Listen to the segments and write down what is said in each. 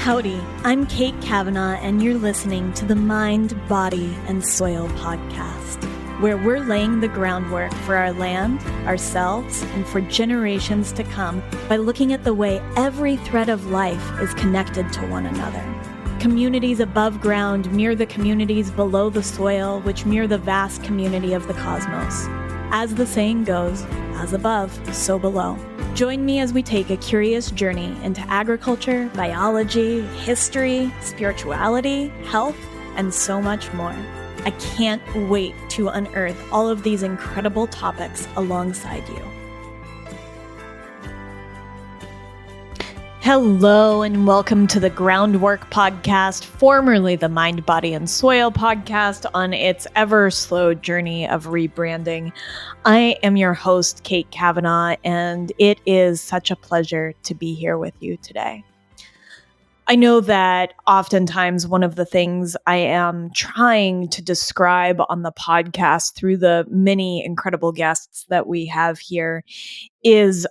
Howdy, I'm Kate Kavanaugh, and you're listening to the Mind, Body, and Soil podcast, where we're laying the groundwork for our land, ourselves, and for generations to come by looking at the way every thread of life is connected to one another. Communities above ground mirror the communities below the soil, which mirror the vast community of the cosmos. As the saying goes, as above, so below. Join me as we take a curious journey into agriculture, biology, history, spirituality, health, and so much more. I can't wait to unearth all of these incredible topics alongside you. Hello and welcome to the Groundwork Podcast, formerly the Mind, Body, and Soil podcast, on its ever-slow journey of rebranding. I am your host, Kate Kavanaugh, and it is such a pleasure to be here with you today. I know that oftentimes one of the things I am trying to describe on the podcast through the many incredible guests that we have here is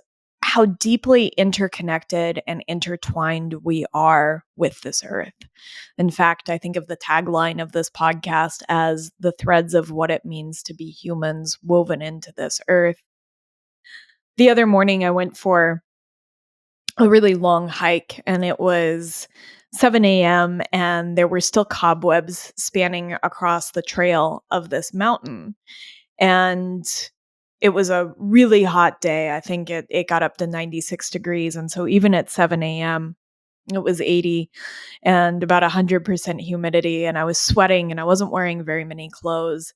how deeply interconnected and intertwined we are with this earth. In fact, I think of the tagline of this podcast as the threads of what it means to be humans woven into this earth. The other morning, I went for a really long hike, and it was 7 a.m., and there were still cobwebs spanning across the trail of this mountain. And it was a really hot day. I think it got up to 96 degrees. And so even at 7 a.m., it was 80 and about 100% humidity. And I was sweating and I wasn't wearing very many clothes.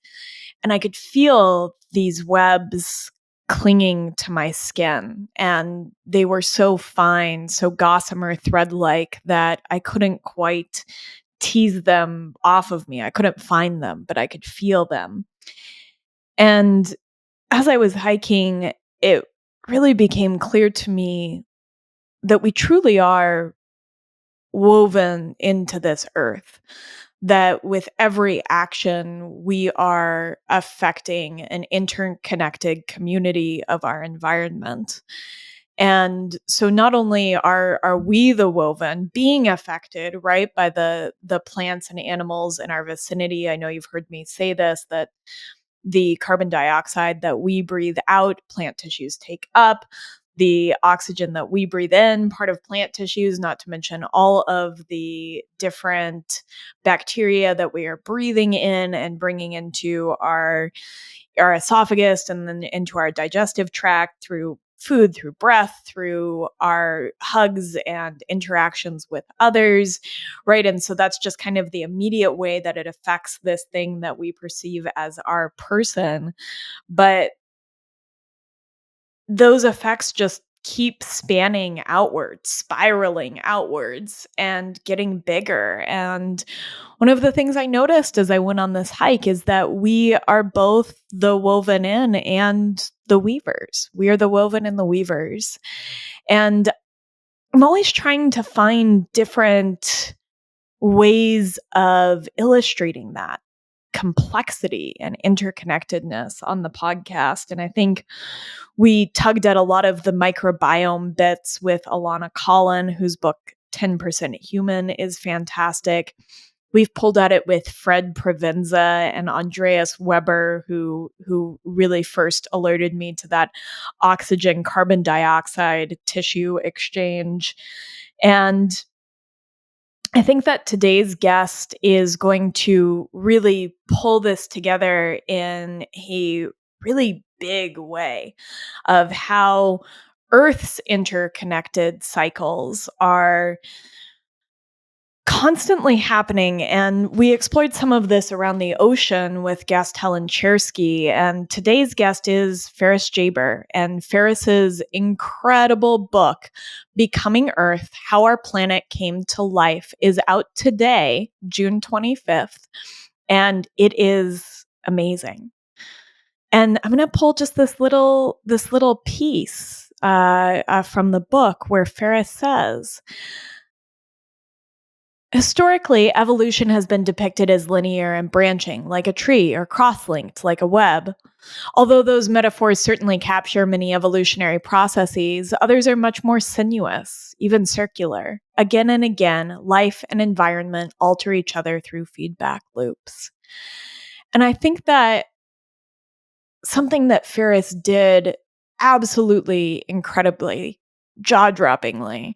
And I could feel these webs clinging to my skin. And they were so fine, so gossamer thread-like that I couldn't quite tease them off of me. I couldn't find them, but I could feel them. And as I was hiking, it really became clear to me that we truly are woven into this earth, that with every action, we are affecting an interconnected community of our environment. And so not only are we the woven being affected, right, by the plants and animals in our vicinity. I know you've heard me say this, that the carbon dioxide that we breathe out, plant tissues take up. The oxygen that we breathe in, part of plant tissues, not to mention all of the different bacteria that we are breathing in and bringing into our esophagus and then into our digestive tract through food, through breath, through our hugs and interactions with others, right? And so that's just kind of the immediate way that it affects this thing that we perceive as our person. But those effects just keep spanning outwards, spiraling outwards, and getting bigger. And one of the things I noticed as I went on this hike is that we are both the woven in and the weavers. We are the woven and the weavers. And I'm always trying to find different ways of illustrating that complexity and interconnectedness on the podcast. And I think we tugged at a lot of the microbiome bits with Alana Collin, whose book 10% Human is fantastic. We've pulled at it with Fred Provenza and Andreas Weber, who really first alerted me to that oxygen carbon dioxide tissue exchange. And I think that today's guest is going to really pull this together in a really big way of how Earth's interconnected cycles are constantly happening. And we explored some of this around the ocean with guest Helen Chersky. And today's guest is Ferris Jabr. And Ferris's incredible book, Becoming Earth: How Our Planet Came to Life, is out today, June 25th. And it is amazing. And I'm going to pull just this little piece from the book where Ferris says, historically, evolution has been depicted as linear and branching, like a tree, or cross-linked, like a web. Although those metaphors certainly capture many evolutionary processes, others are much more sinuous, even circular. Again and again, life and environment alter each other through feedback loops. And I think that something that Ferris did absolutely incredibly, jaw-droppingly,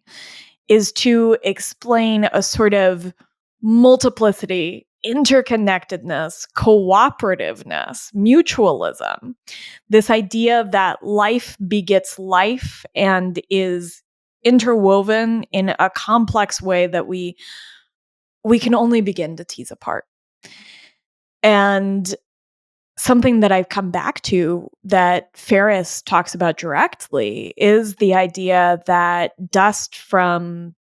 is to explain a sort of multiplicity, interconnectedness, cooperativeness, mutualism. This idea that life begets life and is interwoven in a complex way that we can only begin to tease apart. And something that I've come back to that Ferris talks about directly is the idea that dust from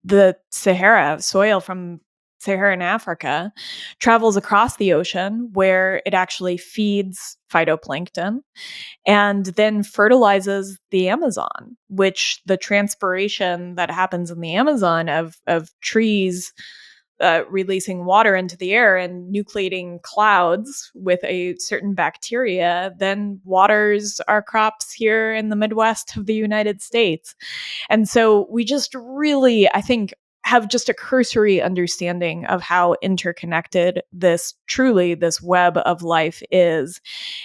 the Sahara, soil from Saharan Africa, travels across the ocean where it actually feeds phytoplankton and then fertilizes the Amazon, which the transpiration that happens in the Amazon of trees releasing water into the air and nucleating clouds with a certain bacteria then waters our crops here in the Midwest of the United States. And so we just really, I think, have just a cursory understanding of how interconnected this web of life is.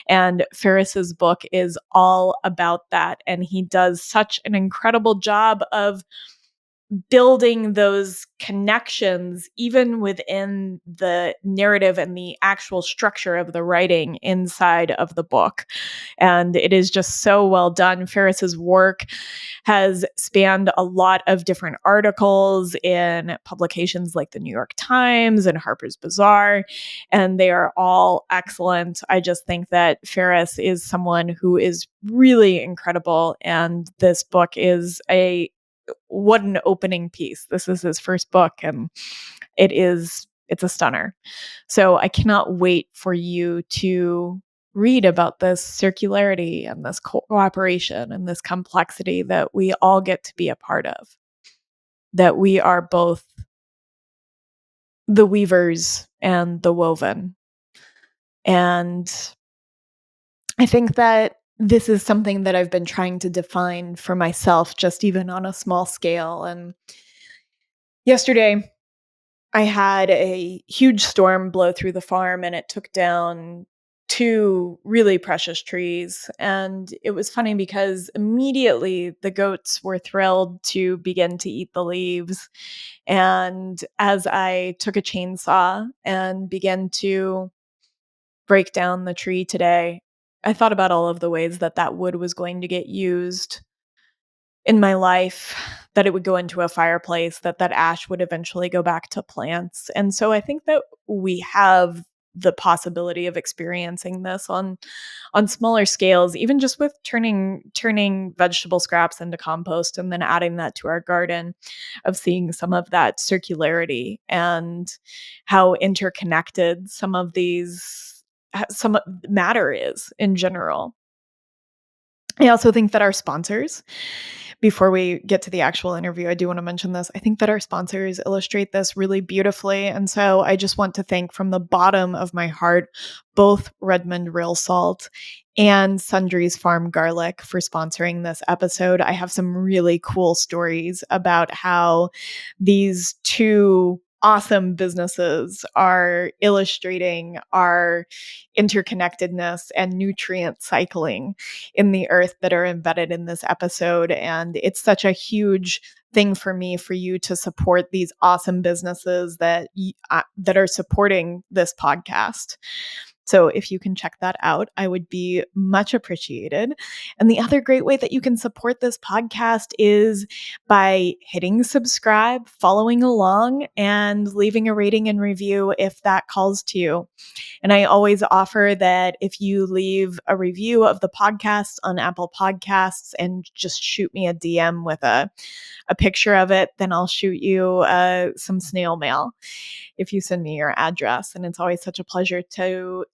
And Ferris's book is all about that. And he does such an incredible job of building those connections even within the narrative and the actual structure of the writing inside of the book. And it is just so well done. Ferris's work has spanned a lot of different articles in publications like the New York Times and Harper's Bazaar, and they are all excellent. I just think that Ferris is someone who is really incredible, and this book is what an opening piece. This is his first book, and it's a stunner. So I cannot wait for you to read about this circularity and this cooperation and this complexity that we all get to be a part of. That we are both the weavers and the woven. And I think that this is something that I've been trying to define for myself, just even on a small scale. And yesterday, I had a huge storm blow through the farm, and it took down two really precious trees. And it was funny because immediately the goats were thrilled to begin to eat the leaves. And as I took a chainsaw and began to break down the tree today, I thought about all of the ways that that wood was going to get used in my life, that it would go into a fireplace, that ash would eventually go back to plants. And so I think that we have the possibility of experiencing this on smaller scales, even just with turning vegetable scraps into compost and then adding that to our garden, of seeing some of that circularity and how interconnected some matter is in general. I also think that our sponsors, before we get to the actual interview, I do want to mention this. I think that our sponsors illustrate this really beautifully. And so I just want to thank from the bottom of my heart, both Redmond Real Salt and Sundries Farm Garlic for sponsoring this episode. I have some really cool stories about how these two awesome businesses are illustrating our interconnectedness and nutrient cycling in the earth that are embedded in this episode. And it's such a huge thing for me, for you to support these awesome businesses that are supporting this podcast. So if you can check that out, I would be much appreciated. And the other great way that you can support this podcast is by hitting subscribe, following along, and leaving a rating and review if that calls to you. And I always offer that if you leave a review of the podcast on Apple Podcasts and just shoot me a DM with a picture of it, then I'll shoot you some snail mail if you send me your address. And it's always such a pleasure to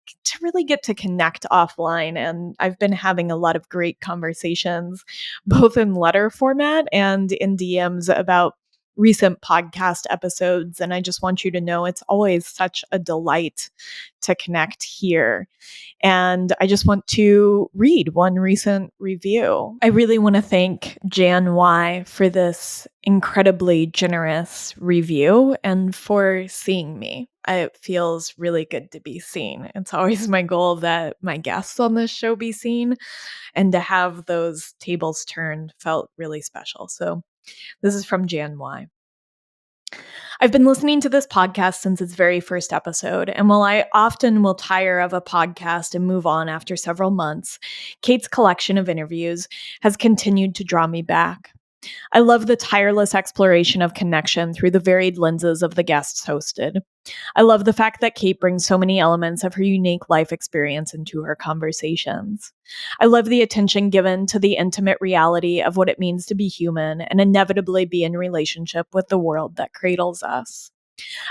really get to connect offline. And I've been having a lot of great conversations, both in letter format and in DMs, about recent podcast episodes. And I just want you to know it's always such a delight to connect here. And I just want to read one recent review. I really want to thank Jan Y for this incredibly generous review and for seeing me. It feels really good to be seen. It's always my goal that my guests on this show be seen, and to have those tables turned felt really special. So this is from Jan Y. I've been listening to this podcast since its very first episode, and while I often will tire of a podcast and move on after several months, Kate's collection of interviews has continued to draw me back. I love the tireless exploration of connection through the varied lenses of the guests hosted. I love the fact that Kate brings so many elements of her unique life experience into her conversations. I love the attention given to the intimate reality of what it means to be human and inevitably be in relationship with the world that cradles us.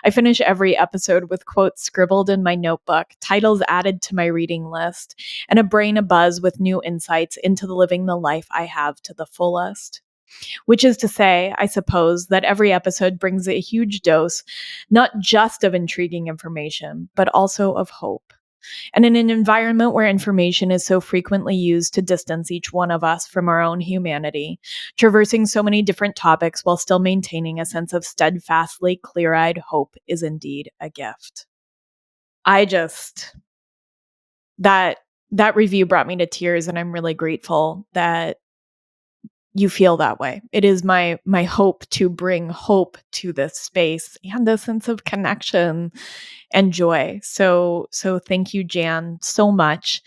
I finish every episode with quotes scribbled in my notebook, titles added to my reading list, and a brain abuzz with new insights into living the life I have to the fullest. Which is to say, I suppose, that every episode brings a huge dose, not just of intriguing information, but also of hope. And in an environment where information is so frequently used to distance each one of us from our own humanity, traversing so many different topics while still maintaining a sense of steadfastly clear-eyed hope is indeed a gift. That review brought me to tears, and I'm really grateful that you feel that way. It is my hope to bring hope to this space and a sense of connection and joy. So thank you, Jan, so much.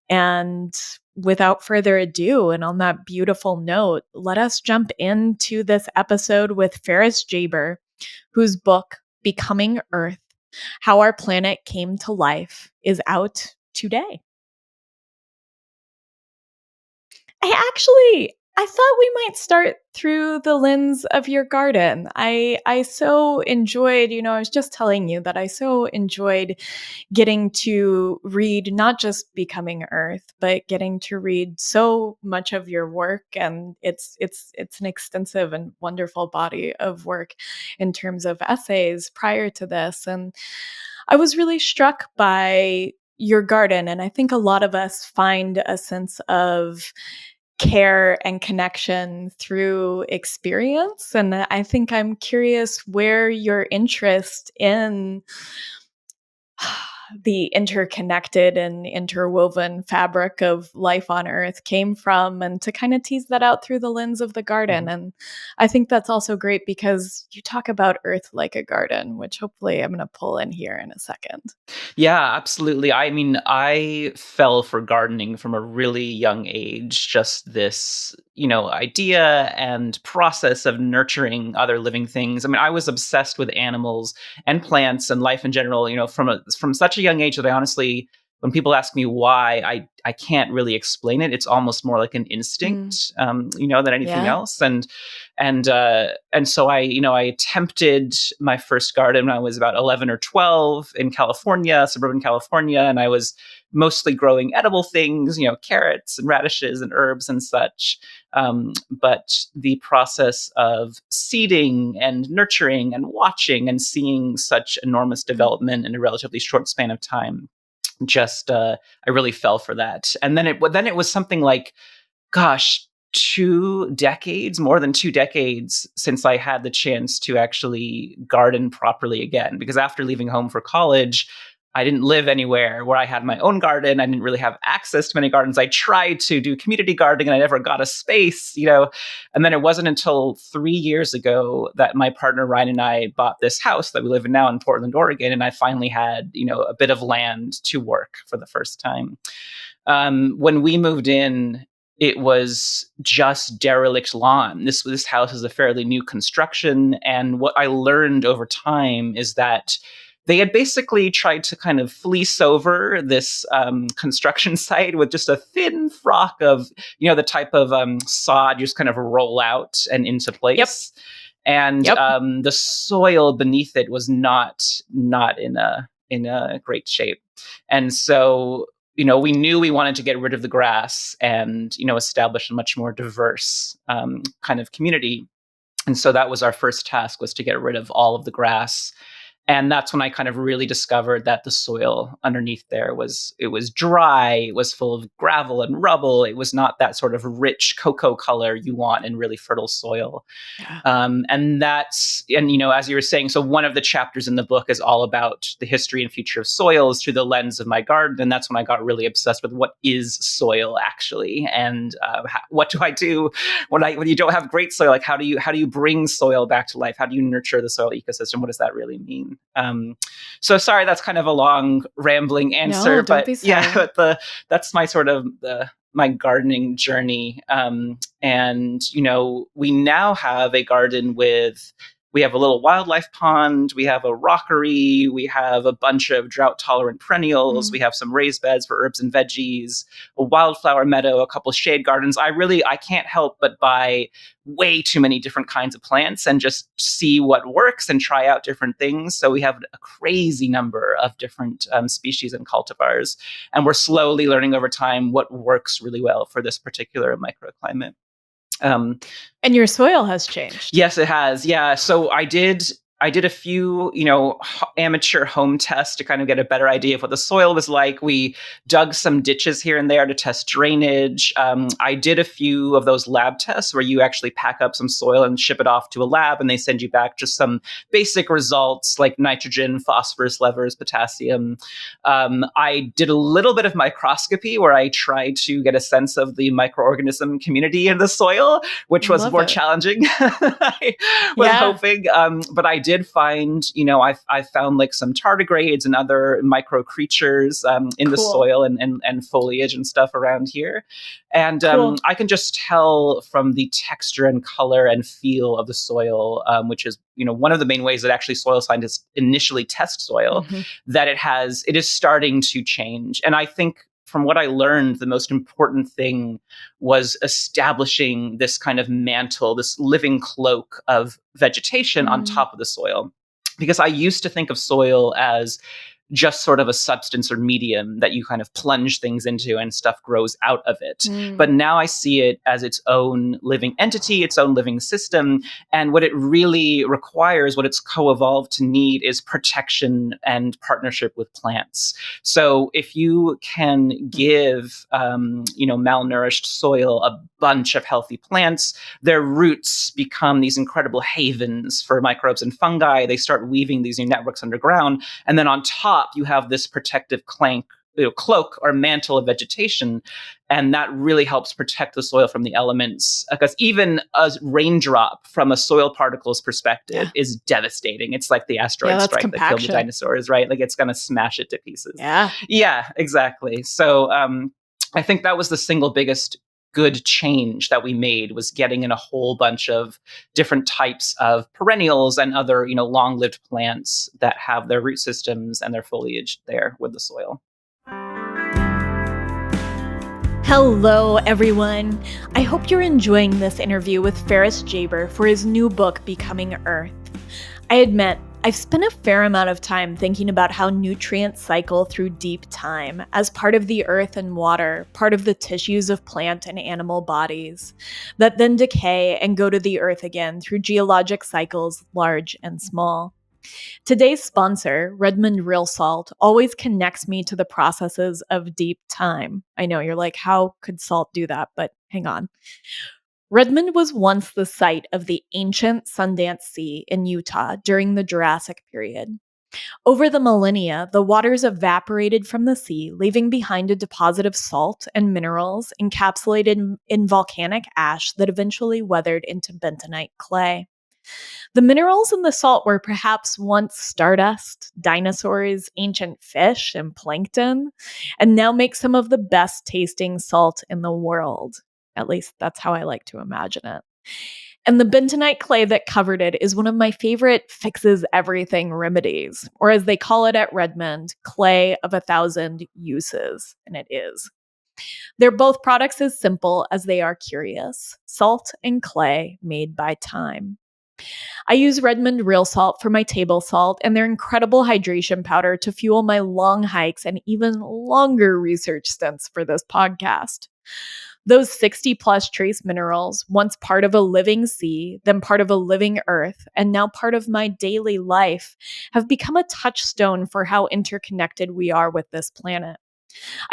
And without further ado, and on that beautiful note, let us jump into this episode with Ferris Jabr, whose book, Becoming Earth: How Our Planet Came to Life, is out today. I thought we might start through the lens of your garden. I so enjoyed, I was just telling you that I so enjoyed getting to read not just Becoming Earth, but getting to read so much of your work. And it's an extensive and wonderful body of work in terms of essays prior to this. And I was really struck by your garden. And I think a lot of us find a sense of care and connection through experience. And I think I'm curious where your interest in the interconnected and interwoven fabric of life on Earth came from, and to kind of tease that out through the lens of the garden. And I think that's also great because you talk about Earth like a garden, which hopefully I'm going to pull in here in a second. Yeah, absolutely. I mean, I fell for gardening from a really young age. Just this, idea and process of nurturing other living things. I mean, I was obsessed with animals and plants and life in general, from such a young age that I honestly, when people ask me why, I can't really explain it. It's almost more like an instinct, than anything else. And so I attempted my first garden when I was about 11 or 12 in California, suburban California, and I was mostly growing edible things, carrots and radishes and herbs and such. But the process of seeding and nurturing and watching and seeing such enormous development in a relatively short span of time, I really fell for that. And then it was something like, gosh, more than 2 decades since I had the chance to actually garden properly again. Because after leaving home for college, I didn't live anywhere where I had my own garden. I didn't really have access to many gardens. I tried to do community gardening and I never got a space, And then it wasn't until 3 years ago that my partner Ryan and I bought this house that we live in now in Portland, Oregon. And I finally had, a bit of land to work for the first time. When we moved in, it was just derelict lawn. This house is a fairly new construction. And what I learned over time is that they had basically tried to kind of fleece over this construction site with just a thin frock of, the type of sod you just kind of roll out and into place. Yep. And the soil beneath it was not in a great shape. And so we knew we wanted to get rid of the grass and, establish a much more diverse kind of community. And so that was our first task, was to get rid of all of the grass. And that's when I kind of really discovered that the soil underneath there it was dry, it was full of gravel and rubble. It was not that sort of rich cocoa color you want in really fertile soil. Yeah. And as you were saying, so one of the chapters in the book is all about the history and future of soils through the lens of my garden. And that's when I got really obsessed with what is soil actually, and what do I do when you don't have great soil? Like, how do you bring soil back to life? How do you nurture the soil ecosystem? What does that really mean? So sorry, that's kind of a long rambling answer, No, don't but be sorry. yeah, but that's my sort of my gardening journey. And we now have a garden we have a little wildlife pond, we have a rockery, we have a bunch of drought tolerant perennials, we have some raised beds for herbs and veggies, a wildflower meadow, a couple shade gardens. I can't help but buy way too many different kinds of plants and just see what works and try out different things. So we have a crazy number of different species and cultivars, and we're slowly learning over time what works really well for this particular microclimate. And your soil has changed. Yes, it has. Yeah. So I did a few, amateur home tests to kind of get a better idea of what the soil was like. We dug some ditches here and there to test drainage. I did a few of those lab tests where you actually pack up some soil and ship it off to a lab, and they send you back just some basic results like nitrogen, phosphorus levels, potassium. I did a little bit of microscopy where I tried to get a sense of the microorganism community in the soil, which was more challenging than I was hoping. But I did find, I found like some tardigrades and other micro creatures in the soil and foliage and stuff around here. And I can just tell from the texture and color and feel of the soil, which is, one of the main ways that actually soil scientists initially test soil, that it is starting to change. And I think from what I learned, the most important thing was establishing this kind of mantle, this living cloak of vegetation on top of the soil. Because I used to think of soil as just sort of a substance or medium that you kind of plunge things into and stuff grows out of it. But now I see it as its own living entity, its own living system. And what it really requires, what it's co-evolved to need, is protection and partnership with plants. So if you can give, malnourished soil a bunch of healthy plants, their roots become these incredible havens for microbes and fungi. They start weaving these new networks underground. And then on top, you have this protective cloak or mantle of vegetation. And that really helps protect the soil from the elements, because even a raindrop from a soil particles perspective is devastating. It's like the asteroid strike that killed the dinosaurs, right? Like, it's going to smash it to pieces. Yeah, exactly. So I think that was the single biggest good change that we made, was getting in a whole bunch of different types of perennials and other, long-lived plants that have their root systems and their foliage there with the soil. Hello, everyone. I hope you're enjoying this interview with Ferris Jabr for his new book, Becoming Earth. I admit, I've spent a fair amount of time thinking about how nutrients cycle through deep time as part of the earth and water, part of the tissues of plant and animal bodies, that then decay and go to the earth again through geologic cycles large and small. Today's sponsor, Redmond Real Salt, always connects me to the processes of deep time. I know you're like, how could salt do that? But hang on. Redmond was once the site of the ancient Sundance Sea in Utah during the Jurassic period. Over the millennia, the waters evaporated from the sea, leaving behind a deposit of salt and minerals encapsulated in volcanic ash that eventually weathered into bentonite clay. The minerals in the salt were perhaps once stardust, dinosaurs, ancient fish, and plankton, and now make some of the best tasting salt in the world. At least that's how I like to imagine it. And the bentonite clay that covered it is one of my favorite fixes everything remedies, or as they call it at Redmond, clay of 1,000 uses, and it is. They're both products as simple as they are curious: salt and clay made by time. I use Redmond Real Salt for my table salt and their incredible hydration powder to fuel my long hikes and even longer research stints for this podcast. Those 60 plus trace minerals, once part of a living sea, then part of a living earth, and now part of my daily life, have become a touchstone for how interconnected we are with this planet.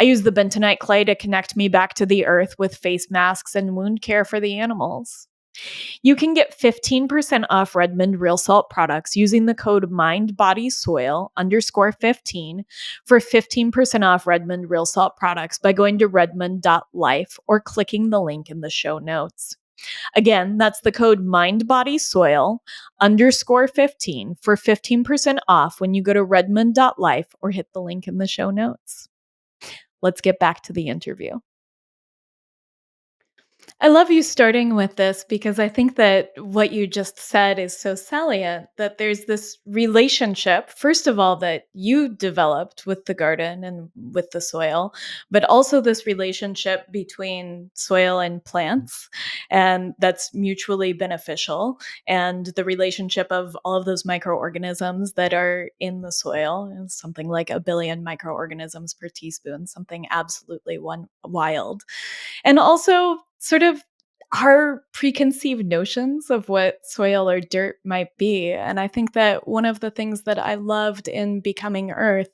I use the bentonite clay to connect me back to the earth with face masks and wound care for the animals. You can get 15% off Redmond Real Salt products using the code MindBodySoil_15 for 15% off Redmond Real Salt products by going to redmond.life or clicking the link in the show notes. Again, that's the code MindBodySoil_15 for 15% off when you go to redmond.life or hit the link in the show notes. Let's get back to the interview. I love you starting with this because I think that what you just said is so salient that there's this relationship, first of all, that you developed with the garden and with the soil, but also this relationship between soil and plants, and that's mutually beneficial. And the relationship of all of those microorganisms that are in the soil, and something like 1 billion microorganisms per teaspoon, something absolutely wild. And also, sort of our preconceived notions of what soil or dirt might be. And I think that one of the things that I loved in Becoming Earth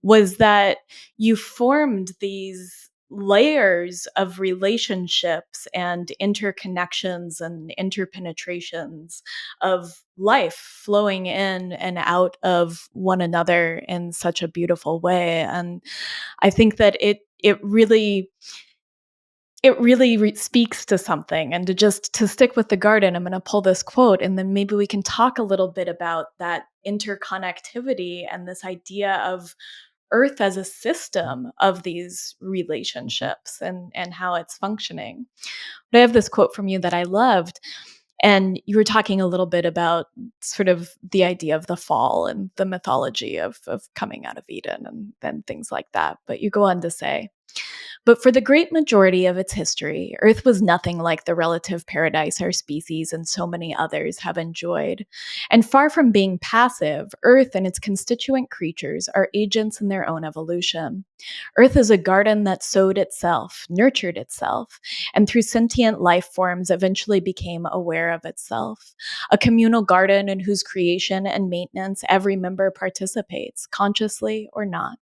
was that you formed these layers of relationships and interconnections and interpenetrations of life flowing in and out of one another in such a beautiful way. And I think that it really speaks to something. And to stick with the garden, I'm going to pull this quote, and then maybe we can talk a little bit about that interconnectivity and this idea of earth as a system of these relationships and how it's functioning. But I have this quote from you that I loved, and you were talking a little bit about sort of the idea of the fall and the mythology of coming out of Eden and things like that. But you go on to say, but for the great majority of its history, Earth was nothing like the relative paradise our species and so many others have enjoyed. And far from being passive, Earth and its constituent creatures are agents in their own evolution. Earth is a garden that sowed itself, nurtured itself, and through sentient life forms eventually became aware of itself. A communal garden in whose creation and maintenance every member participates, consciously or not.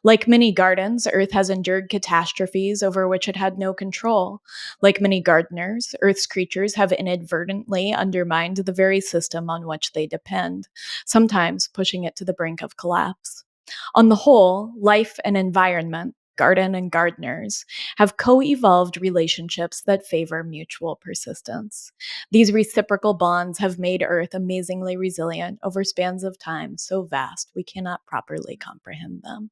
Like many gardens, Earth has endured catastrophes over which it had no control. Like many gardeners, Earth's creatures have inadvertently undermined the very system on which they depend, sometimes pushing it to the brink of collapse. On the whole, life and environment, garden and gardeners, have co-evolved relationships that favor mutual persistence. These reciprocal bonds have made Earth amazingly resilient over spans of time so vast we cannot properly comprehend them.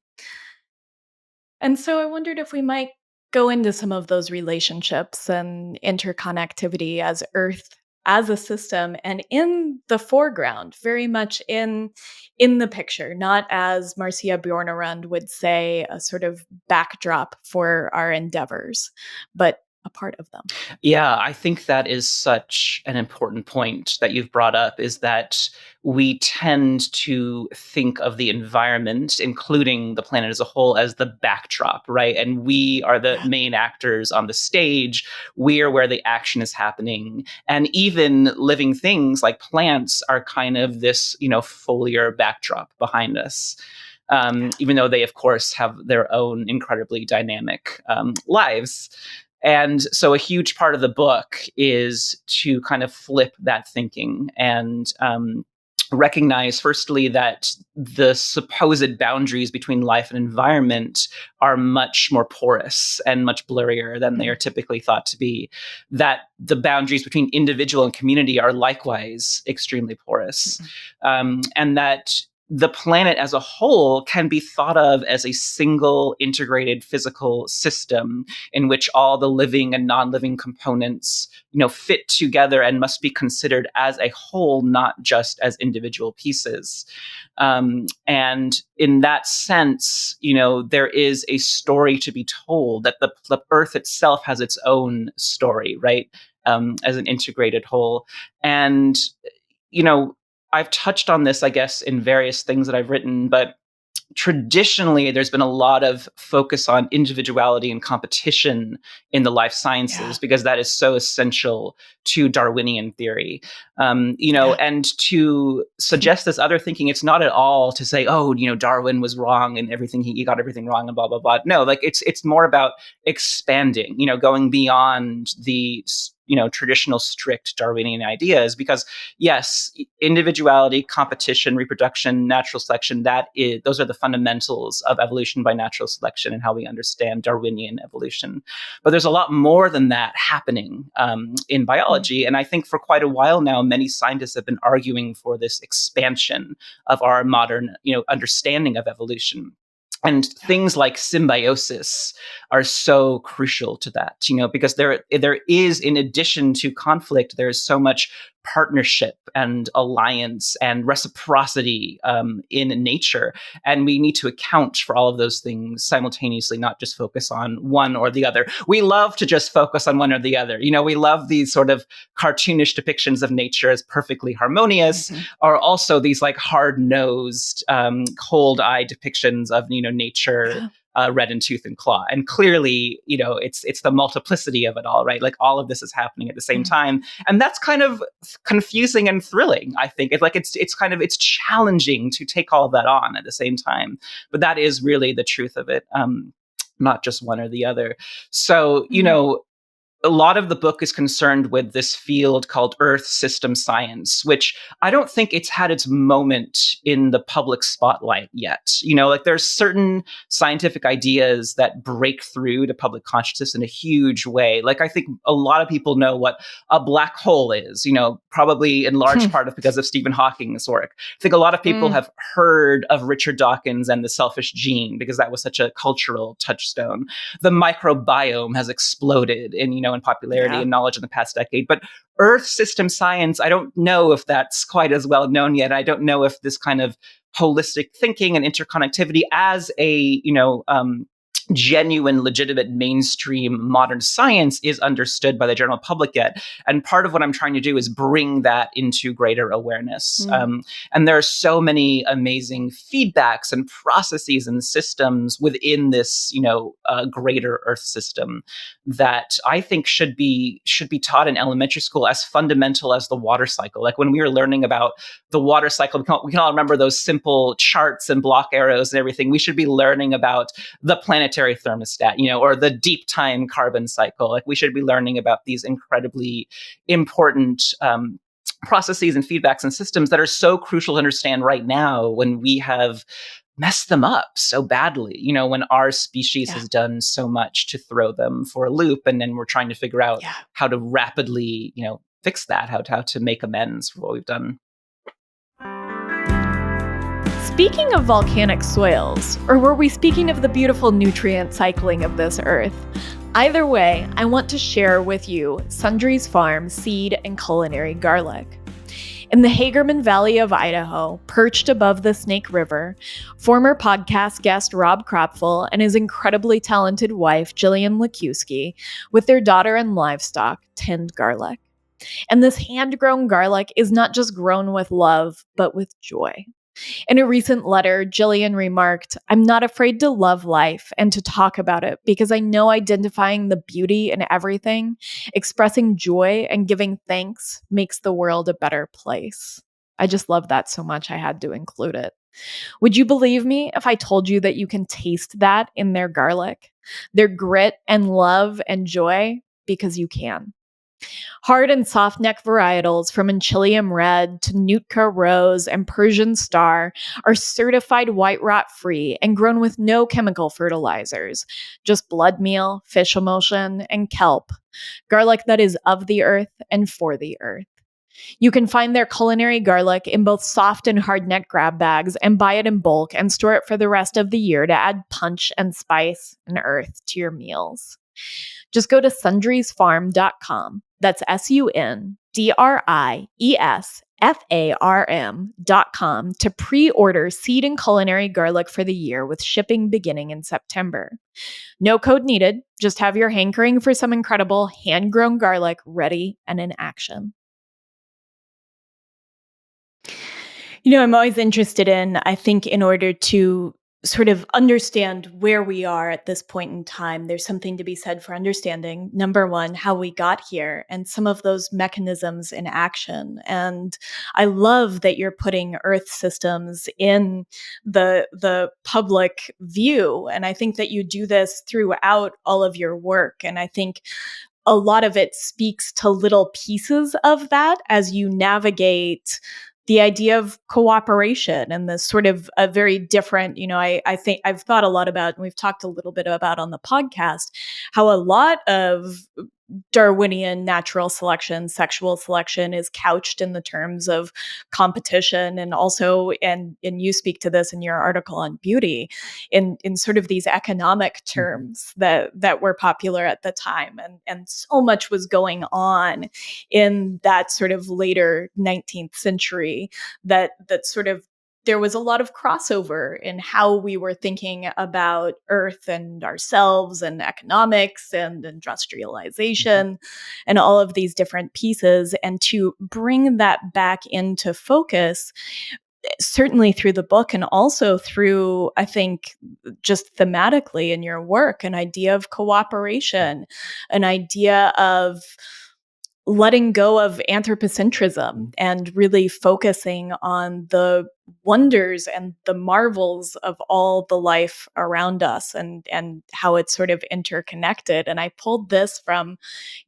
And so I wondered if we might go into some of those relationships and interconnectivity as Earth as a system and in the foreground, very much in the picture, not as Marcia Bjornerund would say, a sort of backdrop for our endeavors, but a part of them. Yeah, I think that is such an important point that you've brought up, is that we tend to think of the environment, including the planet as a whole, as the backdrop, right? And we are the Yeah. main actors on the stage. We are where the action is happening. And even living things like plants are kind of this, foliar backdrop behind us. Even though they, of course, have their own incredibly dynamic lives. And so a huge part of the book is to kind of flip that thinking and recognize, firstly, that the supposed boundaries between life and environment are much more porous and much blurrier than they are typically thought to be. That the boundaries between individual and community are likewise extremely porous. And that the planet as a whole can be thought of as a single integrated physical system in which all the living and non-living components, fit together and must be considered as a whole, not just as individual pieces. And in that sense, there is a story to be told, that the Earth itself has its own story, right? As an integrated whole. And, I've touched on this, I guess, in various things that I've written, but traditionally, there's been a lot of focus on individuality and competition in the life Yeah. sciences because that is so essential to Darwinian theory. Yeah. And to suggest this other thinking, it's not at all to say, oh, Darwin was wrong and everything he got everything wrong and blah blah blah. No, like it's more about expanding, going beyond the traditional strict Darwinian ideas, because yes, individuality, competition, reproduction, natural selection, those are the fundamentals of evolution by natural selection and how we understand Darwinian evolution. But there's a lot more than that happening in biology. And I think for quite a while now, many scientists have been arguing for this expansion of our modern, understanding of evolution. And things like symbiosis are so crucial to that, because there is, in addition to conflict, there's so much partnership and alliance and reciprocity in nature. And we need to account for all of those things simultaneously, not just focus on one or the other. We love to just focus on one or the other. We love these sort of cartoonish depictions of nature as perfectly harmonious, or also these like hard-nosed, cold-eyed depictions of, nature red in tooth and claw. And clearly, it's the multiplicity of it all, right? Like all of this is happening at the same time. And that's kind of confusing and thrilling, I think. It's challenging to take all of that on at the same time. But that is really the truth of it. Not just one or the other. So, a lot of the book is concerned with this field called Earth System Science, which I don't think it's had its moment in the public spotlight yet. Like there's certain scientific ideas that break through to public consciousness in a huge way. Like I think a lot of people know what a black hole is, probably in large part because of Stephen Hawking's work. I think a lot of people have heard of Richard Dawkins and the selfish gene because that was such a cultural touchstone. The microbiome has exploded in popularity and knowledge in the past decade. But Earth system science, I don't know if that's quite as well known yet. I don't know if this kind of holistic thinking and interconnectivity as a, genuine, legitimate, mainstream modern science is understood by the general public yet. And part of what I'm trying to do is bring that into greater awareness. And there are so many amazing feedbacks and processes and systems within this, greater Earth system that I think should be taught in elementary school as fundamental as the water cycle. Like when we were learning about the water cycle, we can all remember those simple charts and block arrows and everything. We should be learning about the planetary thermostat, or the deep time carbon cycle. Like we should be learning about these incredibly important processes and feedbacks and systems that are so crucial to understand right now when we have messed them up so badly, when our species has done so much to throw them for a loop. And then we're trying to figure out how to rapidly, fix that, how to make amends for what we've done. Speaking of volcanic soils, or were we speaking of the beautiful nutrient cycling of this earth? Either way, I want to share with you Sundries Farm seed and culinary garlic. In the Hagerman Valley of Idaho, perched above the Snake River, former podcast guest Rob Kropfel and his incredibly talented wife, Jillian Lakuski, with their daughter and livestock, tend garlic. And this hand-grown garlic is not just grown with love, but with joy. In a recent letter, Jillian remarked, "I'm not afraid to love life and to talk about it because I know identifying the beauty in everything, expressing joy and giving thanks makes the world a better place." I just love that so much I had to include it. Would you believe me if I told you that you can taste that in their garlic? Their grit and love and joy? Because you can. Hard and soft neck varietals from Enchilium Red to Nootka Rose and Persian Star are certified white rot free and grown with no chemical fertilizers, just blood meal, fish emulsion, and kelp. Garlic that is of the earth and for the earth. You can find their culinary garlic in both soft and hard neck grab bags and buy it in bulk and store it for the rest of the year to add punch and spice and earth to your meals. Just go to sundriesfarm.com. That's SUNDRIESFARM.com to pre-order seed and culinary garlic for the year with shipping beginning in September. No code needed. Just have your hankering for some incredible hand-grown garlic ready and in action. I'm always interested in, I think in order to sort of understand where we are at this point in time, there's something to be said for understanding, number one, how we got here and some of those mechanisms in action. And I love that you're putting Earth systems in the public view. And I think that you do this throughout all of your work. And I think a lot of it speaks to little pieces of that as you navigate the idea of cooperation and this sort of a very different, I think I've thought a lot about, and we've talked a little bit about on the podcast, how a lot of Darwinian natural selection, sexual selection is couched in the terms of competition, and also, and you speak to this in your article on beauty, in sort of these economic terms that were popular at the time, and so much was going on in that sort of later 19th century that sort of there was a lot of crossover in how we were thinking about Earth and ourselves and economics and industrialization and all of these different pieces. And to bring that back into focus, certainly through the book and also through, I think, just thematically in your work, an idea of cooperation, an idea of letting go of anthropocentrism and really focusing on the wonders and the marvels of all the life around us, and how it's sort of interconnected. And I pulled this from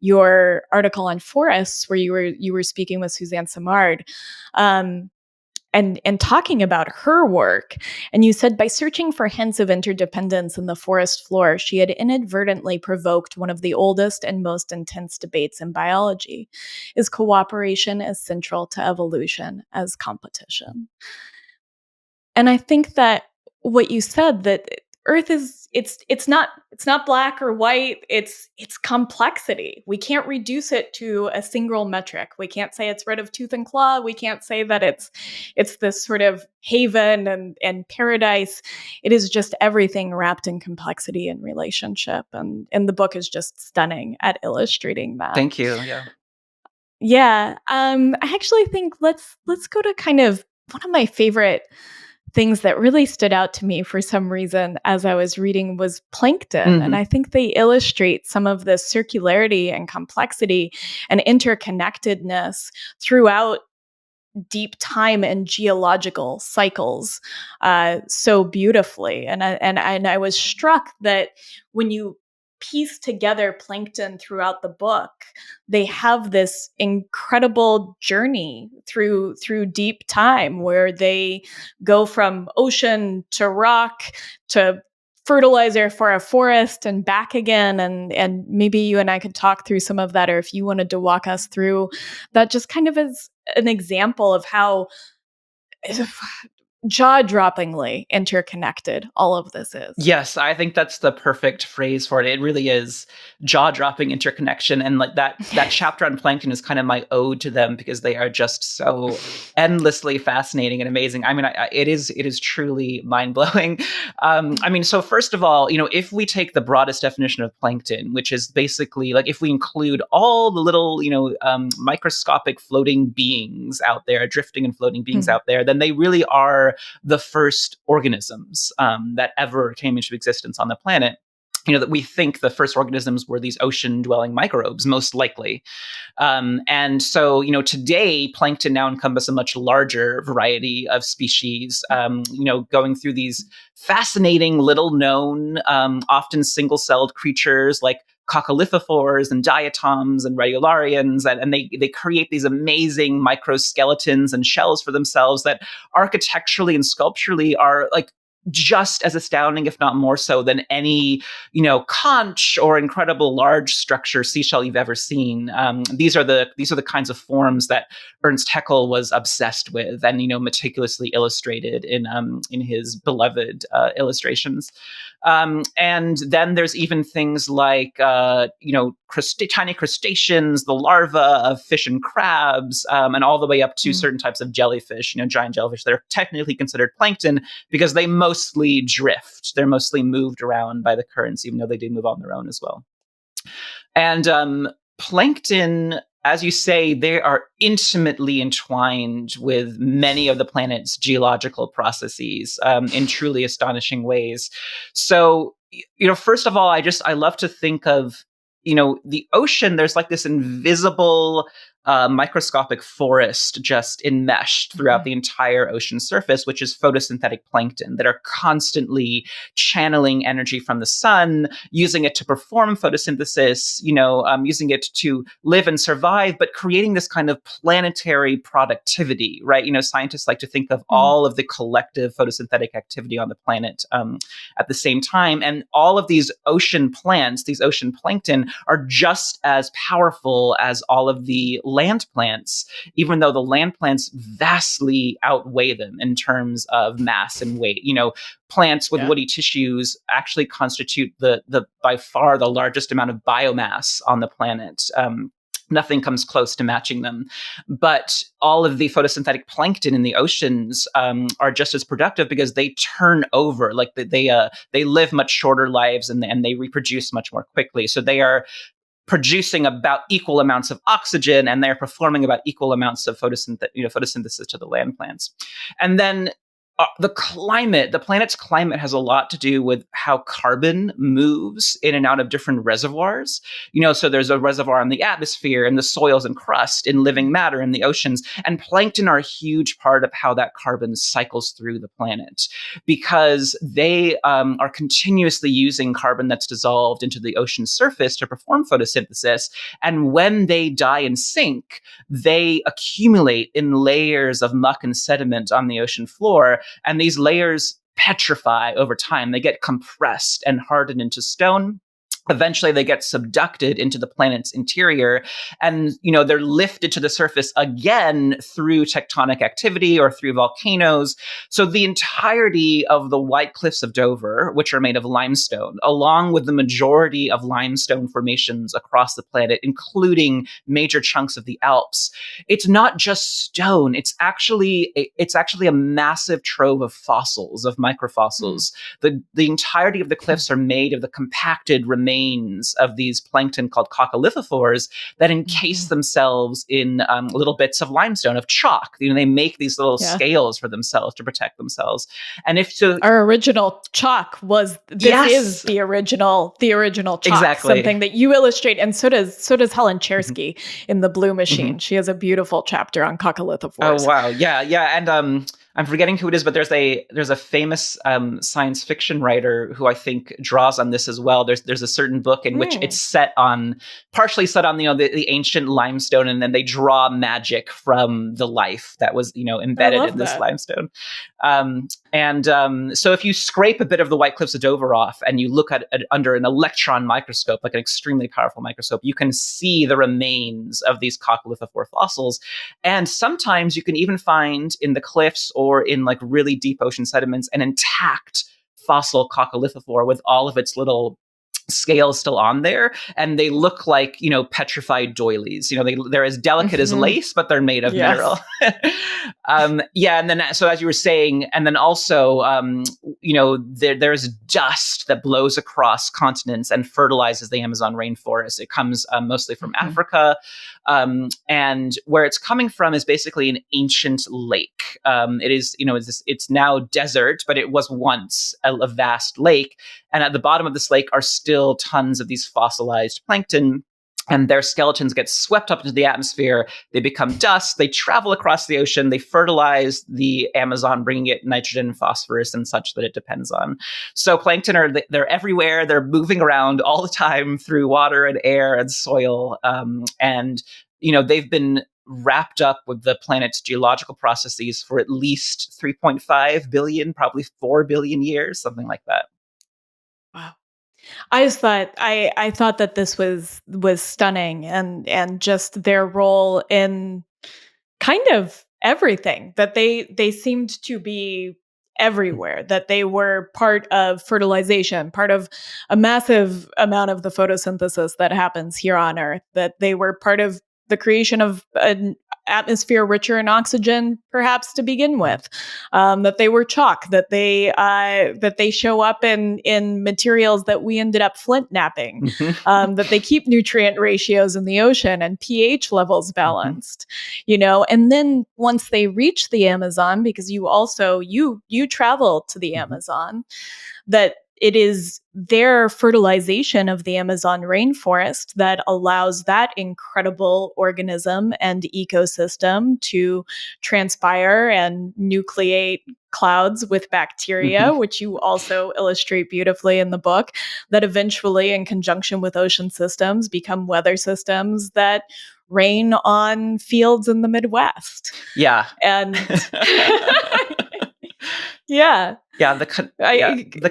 your article on forests where you were speaking with Suzanne Simard. And talking about her work. And you said by searching for hints of interdependence in the forest floor, she had inadvertently provoked one of the oldest and most intense debates in biology. Is cooperation as central to evolution as competition? And I think that what you said, that Earth is it's not black or white, it's complexity. We can't reduce it to a single metric. We can't say it's rid of tooth and claw. We can't say that it's this sort of haven and paradise. It is just everything wrapped in complexity and relationship. And the book is just stunning at illustrating that. Thank you. Yeah. Yeah. I actually think let's go to kind of one of my favorite things that really stood out to me for some reason as I was reading was plankton. And I think they illustrate some of the circularity and complexity and interconnectedness throughout deep time and geological cycles so beautifully. And I was struck that when you piece together plankton throughout the book, they have this incredible journey through deep time where they go from ocean to rock to fertilizer for a forest and back again. And maybe you and I could talk through some of that, or if you wanted to walk us through that, just kind of as an example of how jaw-droppingly interconnected all of this is. Yes, I think that's the perfect phrase for it. It really is jaw-dropping interconnection, and like that chapter on plankton is kind of my ode to them because they are just so endlessly fascinating and amazing. I mean, it is truly mind-blowing. I mean, so first of all, if we take the broadest definition of plankton, which is basically like if we include all the little, microscopic floating beings out there, drifting and floating beings out there, then they really are the first organisms that ever came into existence on the planet. That we think the first organisms were these ocean-dwelling microbes, most likely. And so, today, plankton now encompass a much larger variety of species, going through these fascinating, little-known, often single-celled creatures like coccolithophores and diatoms and radiolarians, and they create these amazing microskeletons and shells for themselves that architecturally and sculpturally are like just as astounding, if not more so, than any, conch or incredible large structure seashell you've ever seen. These are the kinds of forms that Ernst Haeckel was obsessed with and meticulously illustrated in his beloved illustrations. And then there's even things like tiny crustaceans, the larvae of fish and crabs, and all the way up to certain types of jellyfish, giant jellyfish that are technically considered plankton because they mostly drift. They're mostly moved around by the currents, even though they do move on their own as well. And plankton as you say, they are intimately entwined with many of the planet's geological processes in truly astonishing ways. So, first of all, I love to think of, the ocean. There's like this invisible microscopic forest just enmeshed throughout the entire ocean surface, which is photosynthetic plankton that are constantly channeling energy from the sun, using it to perform photosynthesis, using it to live and survive, but creating this kind of planetary productivity, right? Scientists like to think of all of the collective photosynthetic activity on the planet at the same time. And all of these ocean plants, these ocean plankton, are just as powerful as all of the land plants, even though the land plants vastly outweigh them in terms of mass and weight. Plants with woody tissues actually constitute the by far the largest amount of biomass on the planet. Nothing comes close to matching them. But all of the photosynthetic plankton in the oceans are just as productive because they turn over, like they live much shorter lives and they reproduce much more quickly. So they are producing about equal amounts of oxygen, and they're performing about equal amounts of photosynthesis to the land plants. And then the planet's climate has a lot to do with how carbon moves in and out of different reservoirs. So there's a reservoir in the atmosphere, in the soils and crust, in living matter, in the oceans. And plankton are a huge part of how that carbon cycles through the planet, because they are continuously using carbon that's dissolved into the ocean surface to perform photosynthesis. And when they die and sink, they accumulate in layers of muck and sediment on the ocean floor. And these layers petrify over time. They get compressed and hardened into stone. Eventually, they get subducted into the planet's interior, and they're lifted to the surface again through tectonic activity or through volcanoes. So the entirety of the White Cliffs of Dover, which are made of limestone, along with the majority of limestone formations across the planet, including major chunks of the Alps, it's not just stone. It's actually a massive trove of fossils, of microfossils. The entirety of the cliffs are made of the compacted remains of these plankton called coccolithophores that encase themselves in little bits of limestone, of chalk. They make these little scales for themselves to protect themselves. And our original chalk is the original chalk, exactly. Something that you illustrate, and so does Helen Chersky in The Blue Machine. She has a beautiful chapter on coccolithophores. Oh wow, yeah, and I'm forgetting who it is, but there's a famous science fiction writer who I think draws on this as well. There's a certain book in which it's partially set on the ancient limestone, and then they draw magic from the life that was embedded in this limestone. So if you scrape a bit of the White Cliffs of Dover off and you look at it under an electron microscope, like an extremely powerful microscope, you can see the remains of these coccolithophore fossils. And sometimes you can even find in the cliffs or in like really deep ocean sediments an intact fossil coccolithophore with all of its little scales still on there, and they look like petrified doilies. They're as delicate as lace, but they're made of mineral. And then so as you were saying, and then also there's dust that blows across continents and fertilizes the Amazon rainforest. It comes mostly from Africa, and where it's coming from is basically an ancient lake. It is it's now desert, but it was once a vast lake, and at the bottom of this lake are still tons of these fossilized plankton, and their skeletons get swept up into the atmosphere. They become dust. They travel across the ocean. They fertilize the Amazon, bringing it nitrogen and phosphorus and such that it depends on. So plankton they're everywhere. They're moving around all the time through water and air and soil. And they've been wrapped up with the planet's geological processes for at least 3.5 billion, probably 4 billion years, something like that. Wow. I just thought I thought that this was stunning, and just their role in kind of everything, that they seemed to be everywhere, that they were part of fertilization, part of a massive amount of the photosynthesis that happens here on Earth, that they were part of the creation of an atmosphere richer in oxygen, perhaps to begin with, that they were chalk, that they show up in materials that we ended up flint napping, that they keep nutrient ratios in the ocean and pH levels balanced, and then once they reach the Amazon, because you travel to the Amazon, that it is their fertilization of the Amazon rainforest that allows that incredible organism and ecosystem to transpire and nucleate clouds with bacteria, which you also illustrate beautifully in the book, that eventually, in conjunction with ocean systems, become weather systems that rain on fields in the Midwest. Yeah. And yeah. Yeah, the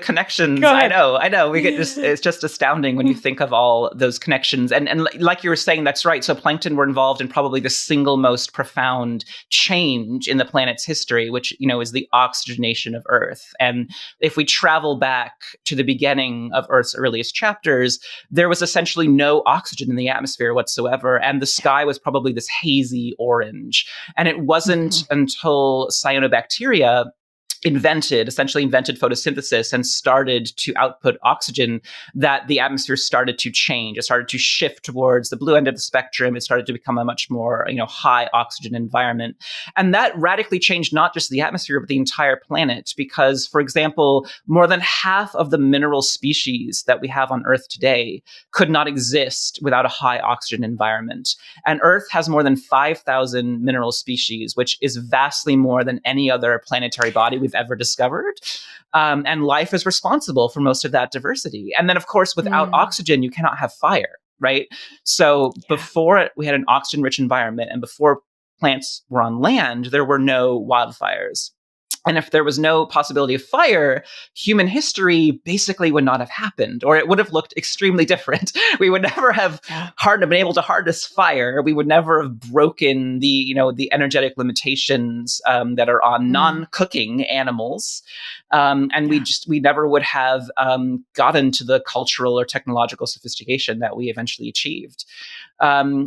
connections. I know. It's just astounding when you think of all those connections. And like you were saying, that's right. So plankton were involved in probably the single most profound change in the planet's history, which, is the oxygenation of Earth. And if we travel back to the beginning of Earth's earliest chapters, there was essentially no oxygen in the atmosphere whatsoever. And the sky was probably this hazy orange. And it wasn't until cyanobacteria essentially invented photosynthesis and started to output oxygen, that the atmosphere started to change. It started to shift towards the blue end of the spectrum. It started to become a much more, high oxygen environment. And that radically changed not just the atmosphere, but the entire planet. Because, for example, more than half of the mineral species that we have on Earth today could not exist without a high oxygen environment. And Earth has more than 5,000 mineral species, which is vastly more than any other planetary body we've ever discovered. And life is responsible for most of that diversity. And then, of course, without oxygen, you cannot have fire, right? So before we had an oxygen-rich environment, and before plants were on land, there were no wildfires. And if there was no possibility of fire, human history basically would not have happened, or it would have looked extremely different. We would never have been able to harness fire. We would never have broken the energetic limitations that are on non-cooking animals. And we never would have gotten to the cultural or technological sophistication that we eventually achieved. So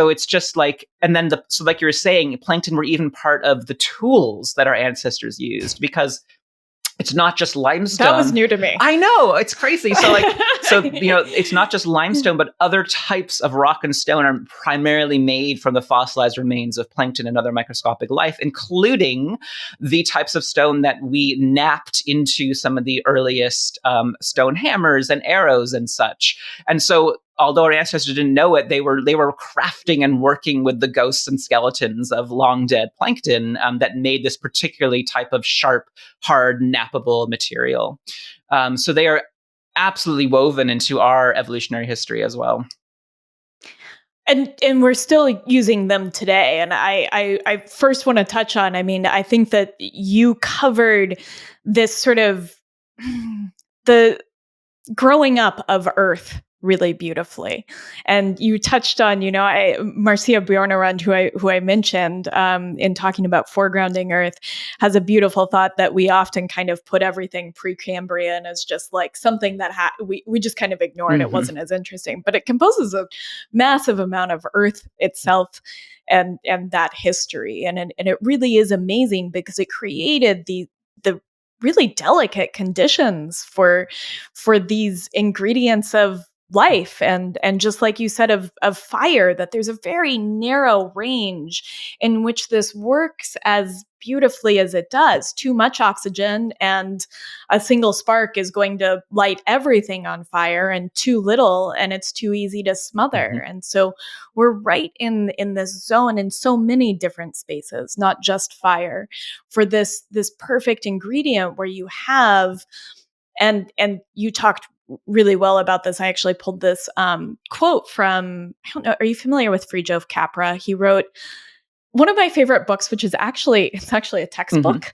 it's just like, and then like you were saying, plankton were even part of the tools that our ancestors used, because it's not just limestone. That was new to me. I know, it's crazy. So it's not just limestone, but other types of rock and stone are primarily made from the fossilized remains of plankton and other microscopic life, including the types of stone that we napped into some of the earliest stone hammers and arrows and such. And so, although our ancestors didn't know it, they were crafting and working with the ghosts and skeletons of long dead plankton that made this particularly type of sharp, hard, nappable material. So they are absolutely woven into our evolutionary history as well. And we're still using them today. And I first want to touch on, I think that you covered this sort of the growing up of Earth really beautifully. And you touched on, Marcia Bjornerund, who I mentioned in talking about foregrounding Earth, has a beautiful thought that we often kind of put everything Precambrian as just like something that we just kind of ignored. It wasn't as interesting, but it composes a massive amount of Earth itself and that history. And it really is amazing, because it created the really delicate conditions for these ingredients of life, and just like you said of fire, that there's a very narrow range in which this works as beautifully as it does. Too much oxygen and a single spark is going to light everything on fire, and too little and it's too easy to smother. And so we're right in this zone in so many different spaces, not just fire, for this perfect ingredient where you have, and you talked really well about this. I actually pulled this quote from, I don't know, are you familiar with Fridtjof Capra? He wrote one of my favorite books, which is actually a textbook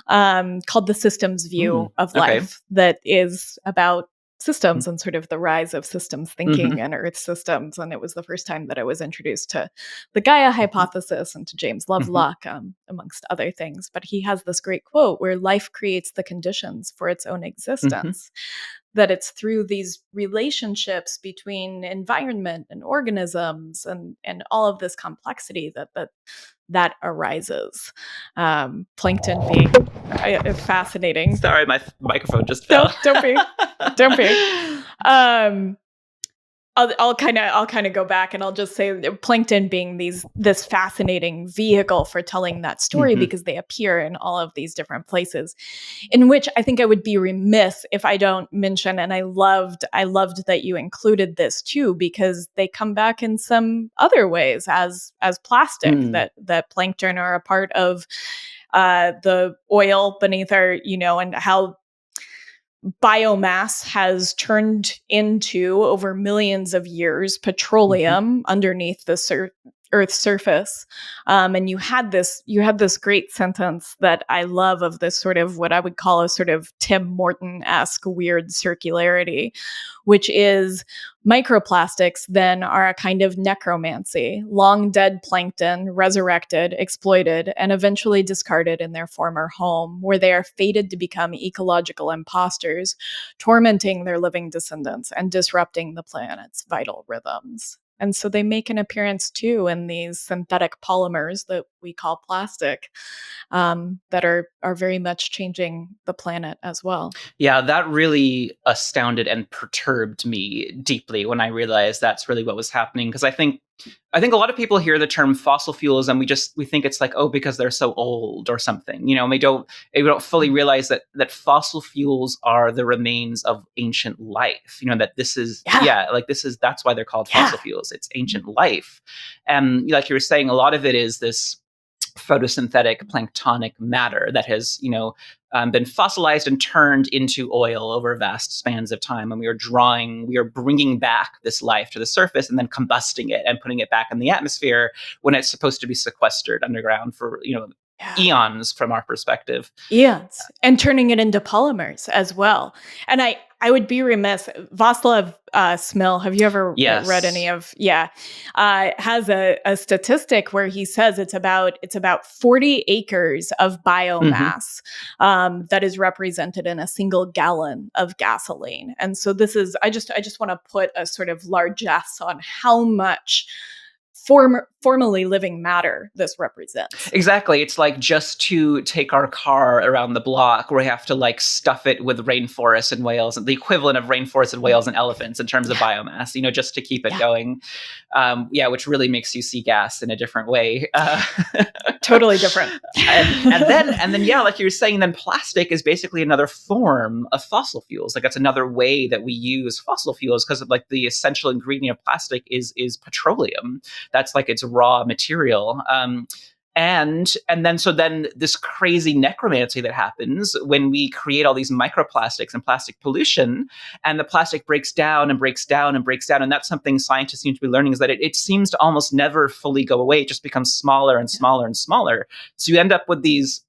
called The Systems View of Life, that is about systems and sort of the rise of systems thinking and Earth systems. And it was the first time that I was introduced to the Gaia hypothesis and to James Lovelock, amongst other things. But he has this great quote where life creates the conditions for its own existence. that it's through these relationships between environment and organisms and all of this complexity that arises. Plankton being fascinating. Sorry, my microphone just No, fell. don't be. I'll kind of go back and I'll just say plankton being this fascinating vehicle for telling that story, because they appear in all of these different places, in which I think I would be remiss if I don't mention, and I loved that you included this too, because they come back in some other ways as plastic, that plankton are a part of the oil beneath our, and how biomass has turned into, over millions of years, petroleum underneath the Earth's surface. And you had this great sentence that I love, of this sort of what I would call a sort of Tim Morton-esque weird circularity, which is microplastics then are a kind of necromancy, long dead plankton resurrected, exploited, and eventually discarded in their former home, where they are fated to become ecological imposters, tormenting their living descendants and disrupting the planet's vital rhythms. And so they make an appearance too in these synthetic polymers that we call plastic, that are very much changing the planet as well. Yeah, that really astounded and perturbed me deeply when I realized that's really what was happening. Because I think a lot of people hear the term fossil fuels and we think it's like, oh, because they're so old or something, and we don't fully realize that fossil fuels are the remains of ancient life. That this is that's why they're called fossil fuels. It's ancient life, and like you were saying, a lot of it is this photosynthetic planktonic matter that has been fossilized and turned into oil over vast spans of time, and we are bringing back this life to the surface and then combusting it and putting it back in the atmosphere when it's supposed to be sequestered underground for eons from our perspective. Eons, and turning it into polymers as well. And I would be remiss. Václav Smil, have you ever read any of? Yeah, has a statistic where he says it's about 40 acres of biomass that is represented in a single gallon of gasoline. And so this is, I just want to put a sort of largesse on how much formally living matter this represents. Exactly. It's like, just to take our car around the block, we have to like stuff it with rainforests and whales, the equivalent of rainforests and whales and elephants in terms of biomass, just to keep it going. Which really makes you see gas in a different way. Totally different. and then, like you were saying, then plastic is basically another form of fossil fuels. Like, that's another way that we use fossil fuels, because like the essential ingredient of plastic is petroleum. That's like its raw material. And then this crazy necromancy that happens when we create all these microplastics and plastic pollution, and the plastic breaks down and breaks down and breaks down. And that's something scientists seem to be learning, is that it seems to almost never fully go away. It just becomes smaller and smaller and smaller. So you end up with these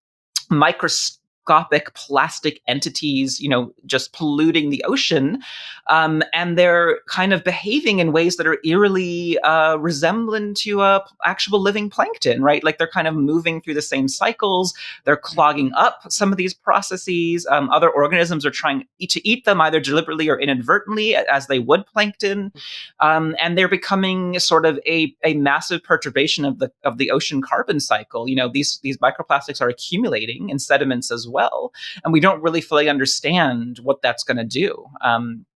microscopic plastic entities, just polluting the ocean. And they're kind of behaving in ways that are eerily resemblant to actual living plankton, right? Like, they're kind of moving through the same cycles. They're clogging up some of these processes. Other organisms are trying to eat them, either deliberately or inadvertently, as they would plankton. And they're becoming sort of a massive perturbation of the ocean carbon cycle. These microplastics are accumulating in sediments as well, and we don't really fully understand what that's going to do.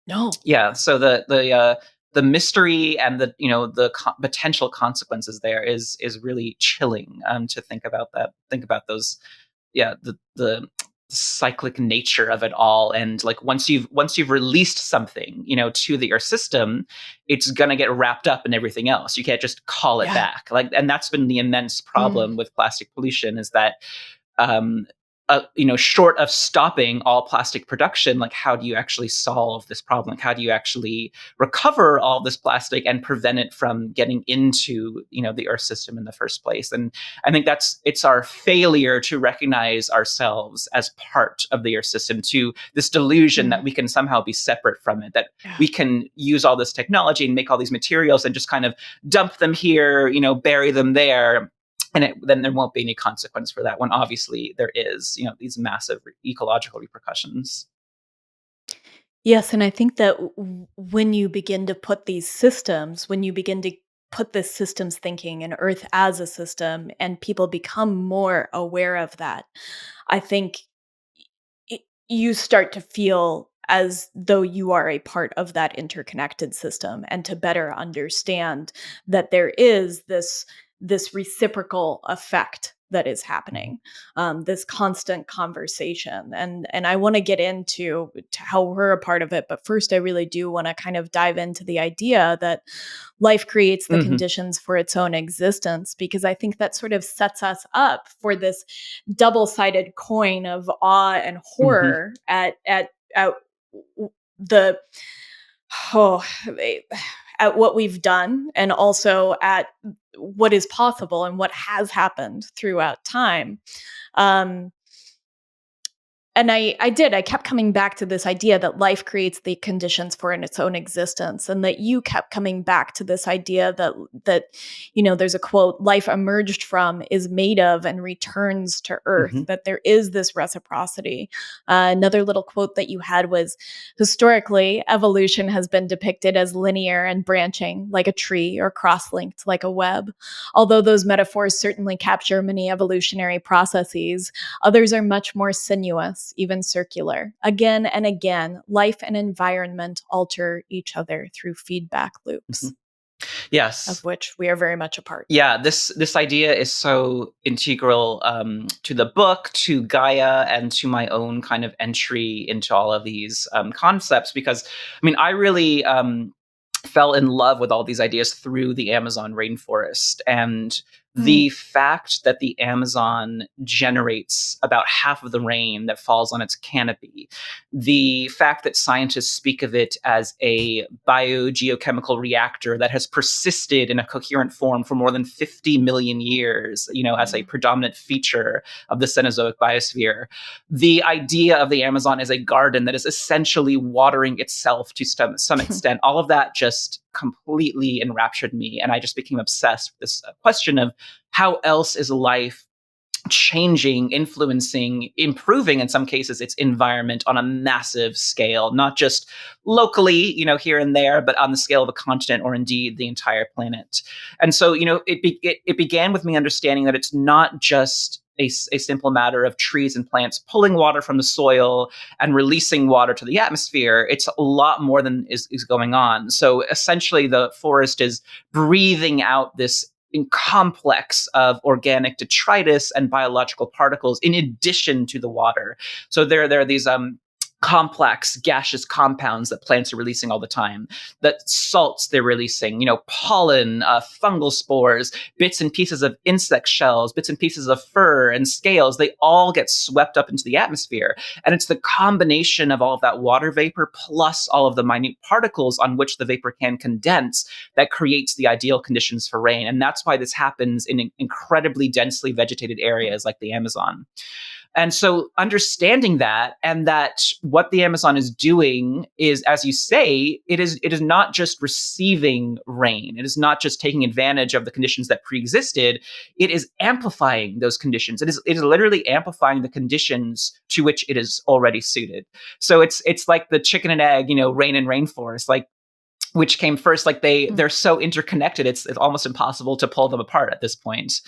No. Yeah. So the mystery and the potential consequences there is really chilling to think about that. Think about those. Yeah. The cyclic nature of it all, and like once you've released something to the Earth system, it's gonna get wrapped up in everything else. You can't just call it back. And that's been the immense problem with plastic pollution, is that short of stopping all plastic production, like, how do you actually solve this problem? Like, how do you actually recover all this plastic and prevent it from getting into, the Earth system in the first place? And I think it's our failure to recognize ourselves as part of the Earth system, to this delusion that we can somehow be separate from it, that we can use all this technology and make all these materials and just kind of dump them here, bury them there. And then there won't be any consequence for that, when obviously there is, these massive ecological repercussions. Yes, and I think that when you begin to put these systems, when you begin to put this systems thinking and Earth as a system, and people become more aware of that, I think you start to feel as though you are a part of that interconnected system, and to better understand that there is this reciprocal effect that is happening, this constant conversation. And I want to get into to how we're a part of it, but first I really do want to kind of dive into the idea that life creates the Hmm. conditions for its own existence, because I think that sort of sets us up for this double-sided coin of awe and Hmm. horror at the oh, at what we've done, and also at what is possible and what has happened throughout time. Um, and I kept coming back to this idea that life creates the conditions for in its own existence, and that you kept coming back to this idea that there's a quote: life emerged from, is made of, and returns to earth, Hmm. that there is this reciprocity. Another little quote that you had was: historically, evolution has been depicted as linear and branching like a tree, or cross-linked like a web. Although those metaphors certainly capture many evolutionary processes, others are much more sinuous, even circular. Again and again, life and environment alter each other through feedback Hmm. loops, of Yes. which we are very much a part. Yeah, this idea is so integral to the book, to Gaia, and to my own kind of entry into all of these concepts. Because I mean, I really fell in love with all these ideas through the Amazon rainforest, and Mm. the fact that the Amazon generates about half of the rain that falls on its canopy, the fact that scientists speak of it as a biogeochemical reactor that has persisted in a coherent form for more than 50 million years, as a Mm. predominant feature of the Cenozoic biosphere. The idea of the Amazon as a garden that is essentially watering itself to some extent, all of that just completely enraptured me. And I just became obsessed with this question of how else is life changing, influencing, improving in some cases its environment on a massive scale, not just locally, here and there, but on the scale of a continent or indeed the entire planet. And so, it began with me understanding that it's not just a simple matter of trees and plants pulling water from the soil and releasing water to the atmosphere. It's a lot more than is going on. So essentially, the forest is breathing out this complex of organic detritus and biological particles in addition to the water. So there are these complex gaseous compounds that plants are releasing all the time, that salts they're releasing, pollen, fungal spores, bits and pieces of insect shells, bits and pieces of fur and scales. They all get swept up into the atmosphere. And it's the combination of all of that water vapor plus all of the minute particles on which the vapor can condense that creates the ideal conditions for rain. And that's why this happens in incredibly densely vegetated areas like the Amazon. And so understanding that, and that what the Amazon is doing is, as you say, it is not just receiving rain. It is not just taking advantage of the conditions that preexisted. It is amplifying those conditions. It is literally amplifying the conditions to which it is already suited. So it's like the chicken and egg, rain and rainforest. Like, which came first? Like Mm. they're so interconnected, it's almost impossible to pull them apart at this point.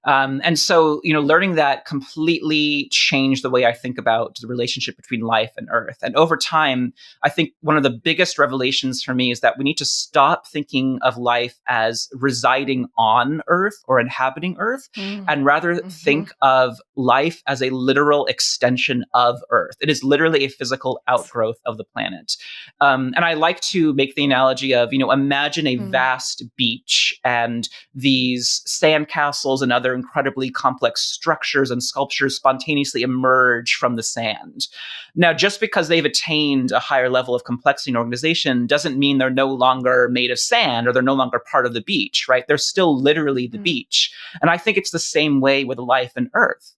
And so, learning that completely changed the way I think about the relationship between life and earth. And over time, I think one of the biggest revelations for me is that we need to stop thinking of life as residing on earth or inhabiting earth, Mm. and rather Mhm. think of life as a literal extension of earth. It is literally a physical outgrowth of the planet. And I like to make the analogy of, imagine a Mm. vast beach and these sandcastles and other incredibly complex structures and sculptures spontaneously emerge from the sand. Now, just because they've attained a higher level of complexity and organization doesn't mean they're no longer made of sand or they're no longer part of the beach, right? They're still literally the Mm. beach. And I think it's the same way with life and earth.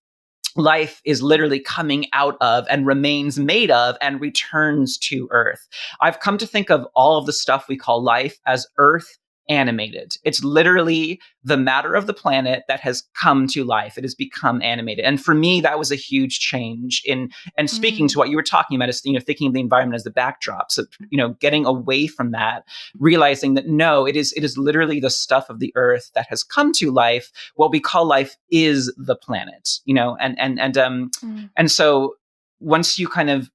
Life is Mm. literally coming out of and remains made of and returns to earth. I've come to think of all of the stuff we call life as earth animated. It's literally the matter of the planet that has come to life. It has become animated. And for me, that was a huge change in, and speaking to what you were talking about is, thinking of the environment as the backdrop. So, getting away from that, realizing that no, it is literally the stuff of the earth that has come to life. What we call life is the planet, and so once you kind of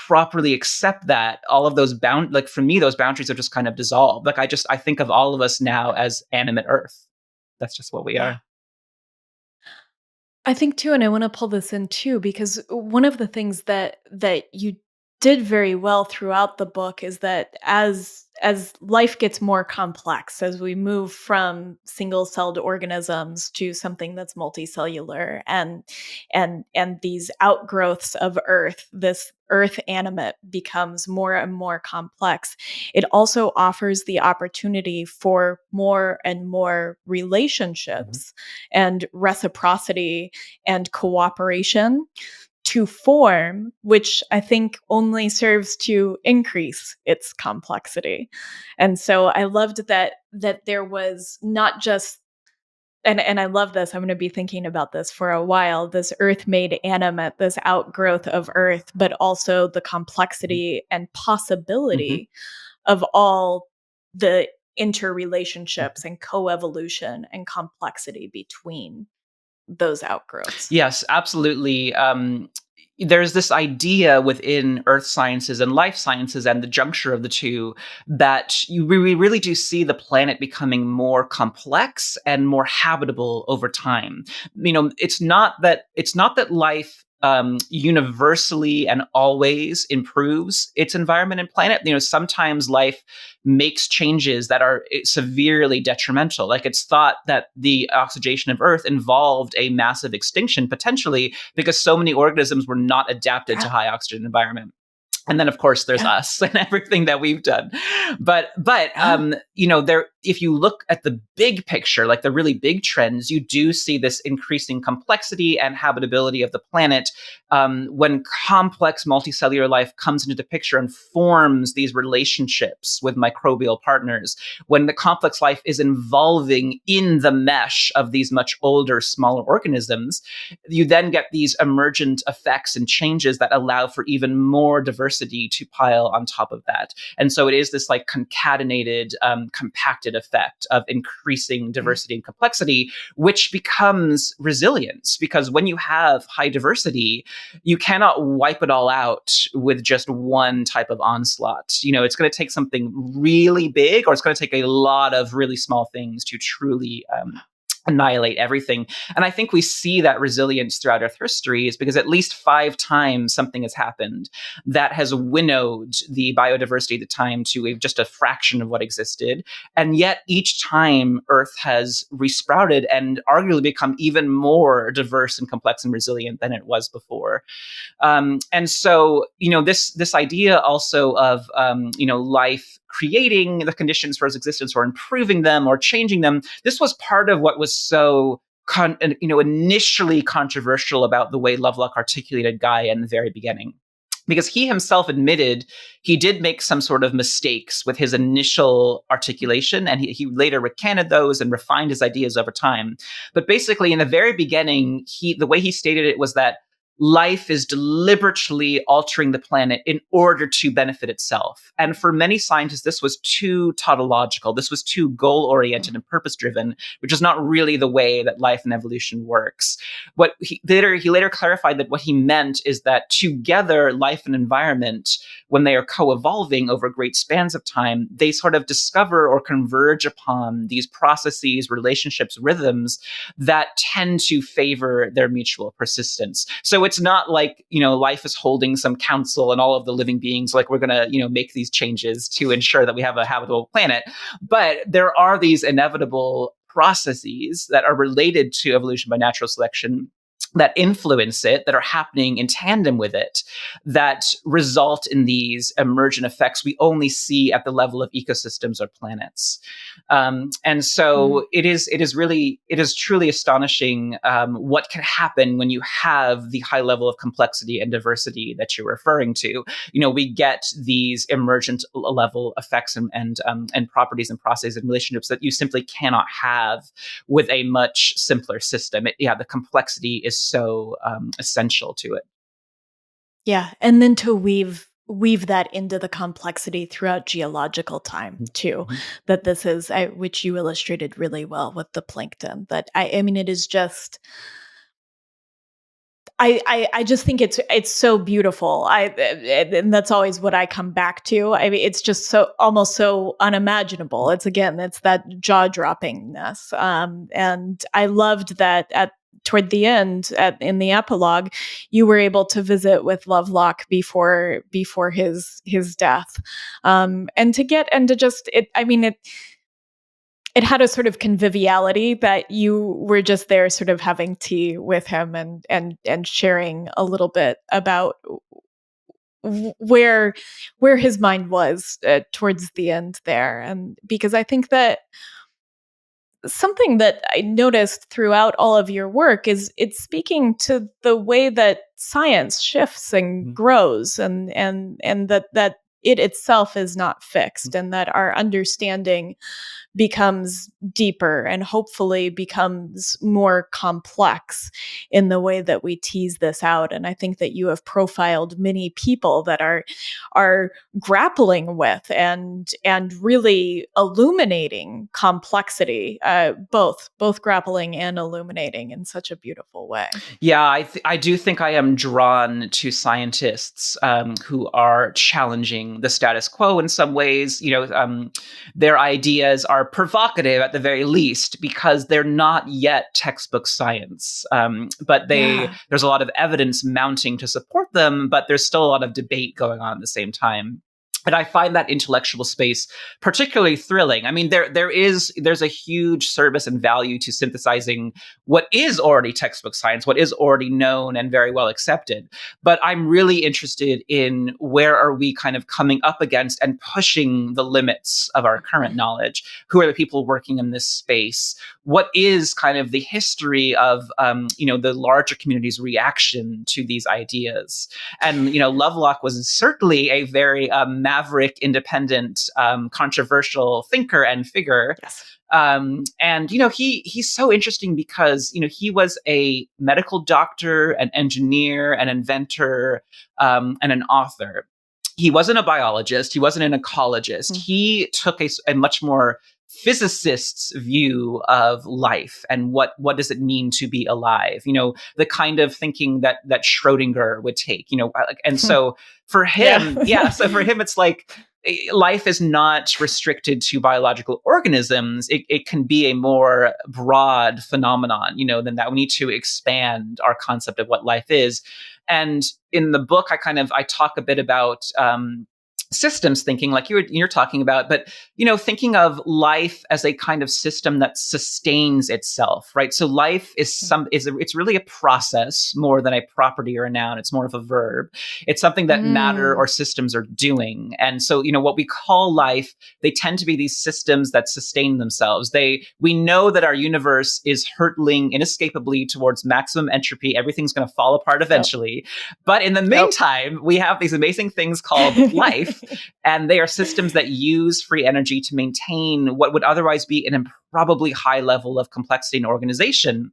properly accept that, all of those like for me, those boundaries have just kind of dissolved. Like I think of all of us now as animate earth. That's just what we are. I think too, and I want to pull this in too, because one of the things that you did very well throughout the book is that as life gets more complex, as we move from single-celled organisms to something that's multicellular, and these outgrowths of Earth, this Earth animate becomes more and more complex. It also offers the opportunity for more and more relationships and reciprocity and cooperation to form, which I think only serves to increase its complexity. And so I loved that there was not just, and I love this, I'm going to be thinking about this for a while, this earth made animate, this outgrowth of earth, but also the complexity and possibility of all the interrelationships and coevolution and complexity between those outgrowths. Yes, absolutely. There's this idea within earth sciences and life sciences and the juncture of the two that we really do see the planet becoming more complex and more habitable over time. It's not that life universally and always improves its environment and planet. Sometimes life makes changes that are severely detrimental. Like it's thought that the oxidation of Earth involved a massive extinction potentially because so many organisms were not adapted to high oxygen environment. And then, of course, there's us and everything that we've done. But there, if you look at the big picture, like the really big trends, you do see this increasing complexity and habitability of the planet when complex multicellular life comes into the picture and forms these relationships with microbial partners. When the complex life is involving in the mesh of these much older, smaller organisms, you then get these emergent effects and changes that allow for even more diversity to pile on top of that. And so it is this like concatenated, compacted effect of increasing diversity and complexity, which becomes resilience. Because when you have high diversity, you cannot wipe it all out with just one type of onslaught. It's going to take something really big, or it's going to take a lot of really small things to truly annihilate everything. And I think we see that resilience throughout Earth history is because at least 5 times something has happened that has winnowed the biodiversity at the time to just a fraction of what existed. And yet each time Earth has resprouted and arguably become even more diverse and complex and resilient than it was before. And so, this idea also of, life creating the conditions for its existence or improving them or changing them, this was part of what was so initially controversial about the way Lovelock articulated Gaia in the very beginning. Because he himself admitted he did make some sort of mistakes with his initial articulation, and he later recanted those and refined his ideas over time. But basically, in the very beginning, the way he stated it was that life is deliberately altering the planet in order to benefit itself. And for many scientists, this was too tautological. This was too goal-oriented and purpose-driven, which is not really the way that life and evolution works. What he later clarified that what he meant is that together, life and environment, when they are co-evolving over great spans of time, they sort of discover or converge upon these processes, relationships, rhythms that tend to favor their mutual persistence. So it's not like, life is holding some council and all of the living beings, like we're going to, make these changes to ensure that we have a habitable planet. But there are these inevitable processes that are related to evolution by natural selection that influence it, that are happening in tandem with it, that result in these emergent effects we only see at the level of ecosystems or planets. And so it is truly astonishing what can happen when you have the high level of complexity and diversity that you're referring to. We get these emergent level effects and properties and processes and relationships that you simply cannot have with a much simpler system. The complexity is so essential to it. Yeah, and then to weave that into the complexity throughout geological time too. Mm-hmm. That this is which you illustrated really well with the plankton. That I mean, it is just. I just think it's so beautiful. And that's always what I come back to. I mean, it's just so almost so unimaginable. It's that jaw droppingness. And I loved that toward the end in the epilogue, you were able to visit with Lovelock before his death, and to just it. I mean it. It had a sort of conviviality that you were just there sort of having tea with him and sharing a little bit about where his mind was towards the end there. And because I think that something that I noticed throughout all of your work is it's speaking to the way that science shifts and grows, and that it itself is not fixed, and that our understanding becomes deeper and hopefully becomes more complex in the way that we tease this out. And I think that you have profiled many people that are grappling with and really illuminating complexity, both grappling and illuminating in such a beautiful way. Yeah, I do think I am drawn to scientists who are challenging the status quo in some ways. Their ideas are provocative at the very least because they're not yet textbook science. But there's a lot of evidence mounting to support them, but there's still a lot of debate going on at the same time. And I find that intellectual space particularly thrilling. I mean, there's a huge service and value to synthesizing what is already textbook science, what is already known and very well accepted. But I'm really interested in where are we kind of coming up against and pushing the limits of our current knowledge? Who are the people working in this space? What is kind of the history of the larger community's reaction to these ideas? And Lovelock was certainly a very maverick, independent, controversial thinker and figure. Yes. And he's so interesting because he was a medical doctor, an engineer, an inventor, and an author. He wasn't a biologist. He wasn't an ecologist. Mm-hmm. He took a much more physicist's view of life and what does it mean to be alive, the kind of thinking that Schrodinger would take, and so for him, so for him, it's like life is not restricted to biological organisms. It can be a more broad phenomenon, than that. We need to expand our concept of what life is. And in the book, I talk a bit about systems thinking, like you're talking about, but thinking of life as a kind of system that sustains itself, right? So life is it's really a process more than a property or a noun. It's more of a verb. It's something that matter or systems are doing. And so what we call life, they tend to be these systems that sustain themselves. We know that our universe is hurtling inescapably towards maximum entropy. Everything's going to fall apart eventually. Yep. But in the meantime, we have these amazing things called life. And they are systems that use free energy to maintain what would otherwise be an improbably high level of complexity and organization.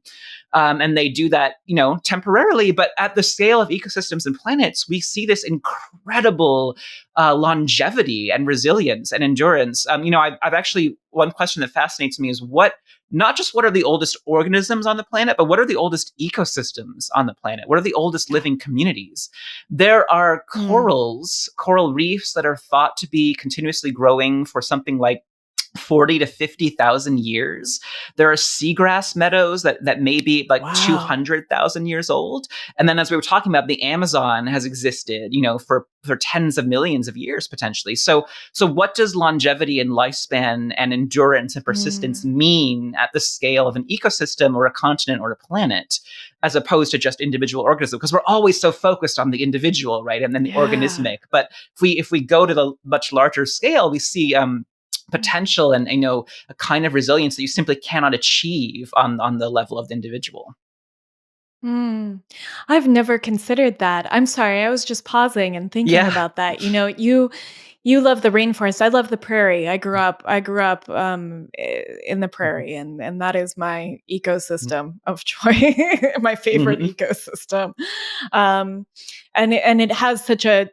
And they do that, temporarily, but at the scale of ecosystems and planets, we see this incredible longevity and resilience and endurance. I've actually, one question that fascinates me is not just what are the oldest organisms on the planet, but what are the oldest ecosystems on the planet? What are the oldest living communities? There are coral reefs that are thought to be continuously growing for something like 40 to 50,000 years. There are seagrass meadows that may be like Wow. 200,000 years old. And then, as we were talking about, the Amazon has existed, for tens of millions of years potentially. So what does longevity and lifespan and endurance and persistence Mm. mean at the scale of an ecosystem or a continent or a planet, as opposed to just individual organisms? Because we're always so focused on the individual, right? And then the Yeah. organismic. But if we go to the much larger scale, we see potential and a kind of resilience that you simply cannot achieve on the level of the individual. Mm. I've never considered that. I'm sorry, I was just pausing and thinking Yeah. about that. You love the rainforest. I love the prairie. I grew up in the Mhm. prairie, and that is my ecosystem of choice, my favorite Mhm. ecosystem. Um, and it has such a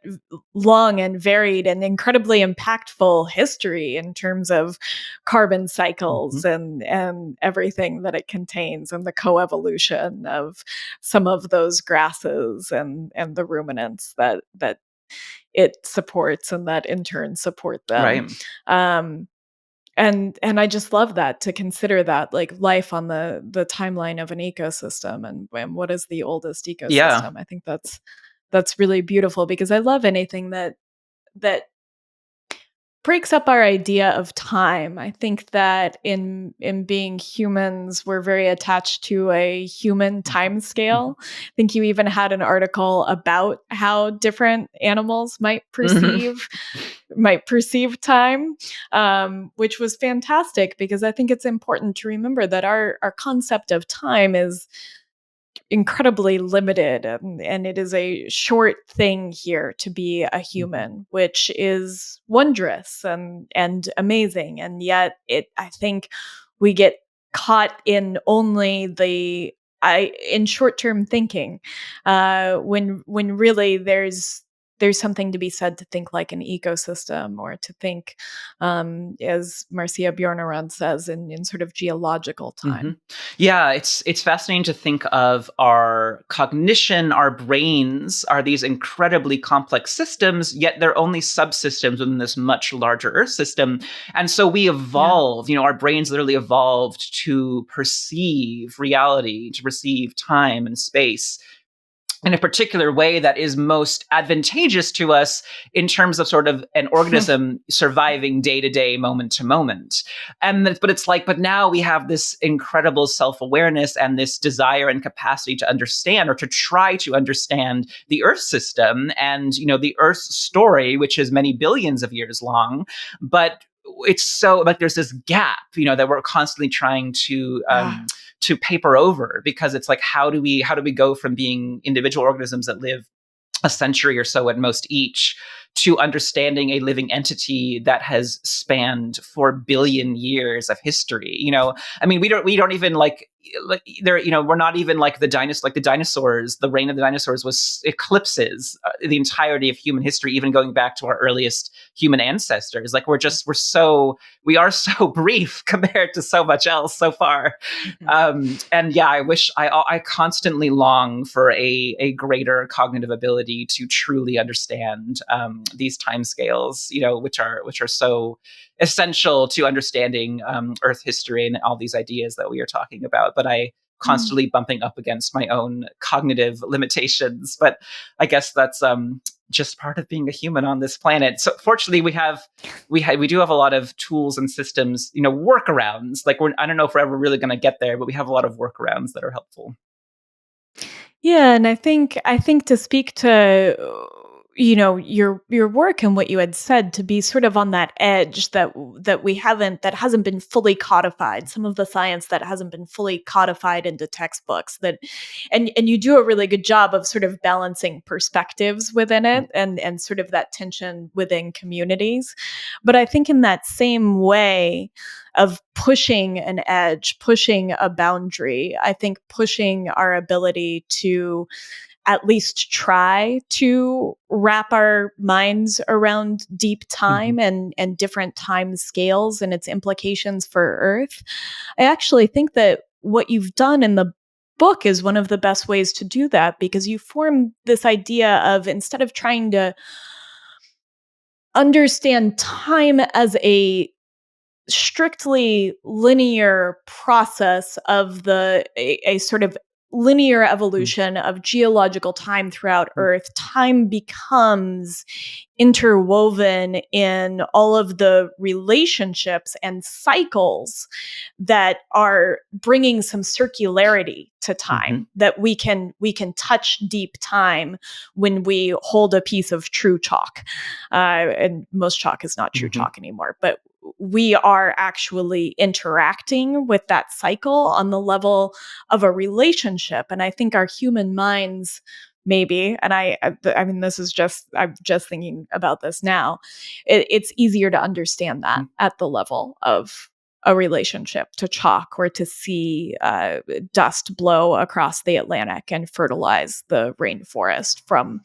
long and varied and incredibly impactful history in terms of carbon cycles Mhm. and everything that it contains, and the coevolution of some of those grasses and the ruminants that it supports and that in turn support them. Right. Um, and I just love that, to consider that, like, life on the timeline of an ecosystem, and what is the oldest Yeah. ecosystem. I think that's really beautiful, because I love anything that breaks up our idea of time. I think that in being humans, we're very attached to a human Mhm. time Mhm. scale. I think you even had an article about how different animals Mhm. might perceive time, which was fantastic, because I think it's important to remember that our concept of time is incredibly limited, and it is a short thing here to be a Mhm. human, which is wondrous and amazing. And yet I think we get caught in only the I in short-term thinking, when really there's something to be said to think like an ecosystem, or to think, as Marcia Bjornerand says, in sort of geological Mhm. time. Yeah, it's fascinating to think of our cognition, our brains are these incredibly complex systems, yet they're only subsystems within this much larger Earth system. And so we Yeah. evolved, our brains literally evolved to perceive reality, to perceive time and space in a particular way that is most advantageous to us in terms of sort of an organism surviving day to day, moment to moment. But it's like, but now we have this incredible self awareness and this desire and capacity to understand, or to try to understand, the Earth system and, the Earth's story, which is many billions of years long. But it's so like there's this gap, that we're constantly trying Ah. to paper over, because it's like, how do we go from being individual organisms that live a century or so at most each, to understanding a living entity that has spanned 4 billion years of history. I mean, we don't even like there, we're not even like the dinosaurs. The reign of the dinosaurs was eclipses the entirety of human history, even going back to our earliest human ancestors. Like we are so brief compared to so much else so far. Mhm. And yeah, I constantly long for a greater cognitive ability to truly understand these timescales, which are so essential to understanding Earth history and all these ideas that we are talking about. But I Mm. constantly bumping up against my own cognitive limitations. But I guess that's just part of being a human on this planet. So fortunately, we do have a lot of tools and systems, workarounds. Like I don't know if we're ever really going to get there, but we have a lot of workarounds that are helpful. Yeah, and I think to speak to, your work and what you had said, to be sort of on that edge that hasn't been fully codified, some of the science that hasn't been fully codified into textbooks, and you do a really good job of sort of balancing perspectives within it, and sort of that tension within communities. But I think in that same way of pushing an edge, pushing a boundary, I think pushing our ability to at least try to wrap our minds around deep Mhm. time and different time scales and its implications for Earth. I actually think that what you've done in the book is one of the best ways to do that, because you form this idea of, instead of trying to understand time as a strictly linear process of a sort of linear evolution of geological time throughout Earth, time becomes interwoven in all of the relationships and cycles that are bringing some circularity to time, that we can touch deep time when we hold a piece of true chalk. And most chalk is not true chalk anymore, but we are actually interacting with that cycle on the level of a relationship. And I think our human minds, maybe, and I mean, I'm just thinking about this now. It's easier to understand that at the level of a relationship to chalk, or to see dust blow across the Atlantic and fertilize the rainforest from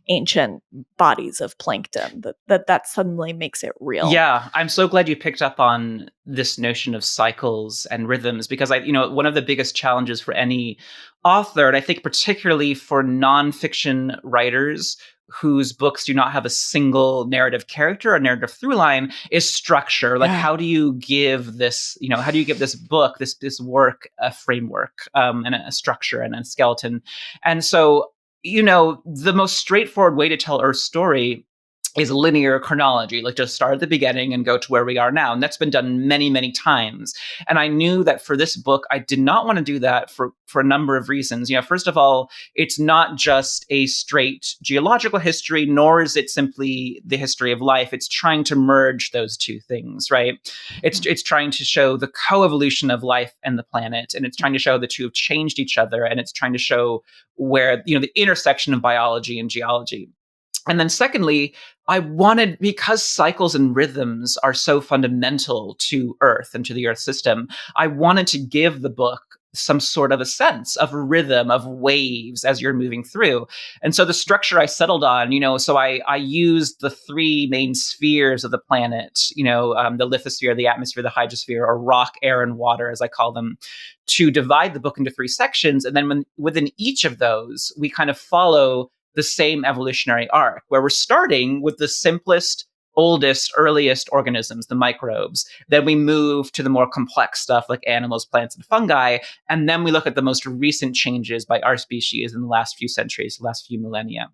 ancient bodies of plankton. That suddenly makes it real. Yeah, I'm so glad you picked up on this notion of cycles and rhythms, because one of the biggest challenges for any author, and I think particularly for nonfiction writers whose books do not have a single narrative character or narrative through line, is structure. Like, how do you give this, how do you give this book, this work, a framework, and a structure and a skeleton? And so, the most straightforward way to tell Earth's story is linear chronology, like just start at the beginning and go to where we are now. And that's been done many, many times. And I knew that for this book, I did not want to do that for a number of reasons. First of all, it's not just a straight geological history, nor is it simply the history of life. It's trying to merge those two things, right? It's trying to show the coevolution of life and the planet, and it's trying to show the two have changed each other, and it's trying to show where, the intersection of biology and geology. And then secondly, I wanted, because cycles and rhythms are so fundamental to Earth and to the Earth system, I wanted to give the book some sort of a sense of rhythm, of waves as you're moving through. And so the structure I settled on, so I used the three main spheres of the planet, the lithosphere, the atmosphere, the hydrosphere, or rock, air, and water, as I call them, to divide the book into three sections. And then within each of those, we kind of follow the same evolutionary arc, where we're starting with the simplest, oldest, earliest organisms, the microbes. Then we move to the more complex stuff like animals, plants, and fungi. And then we look at the most recent changes by our species in the last few centuries, the last few millennia.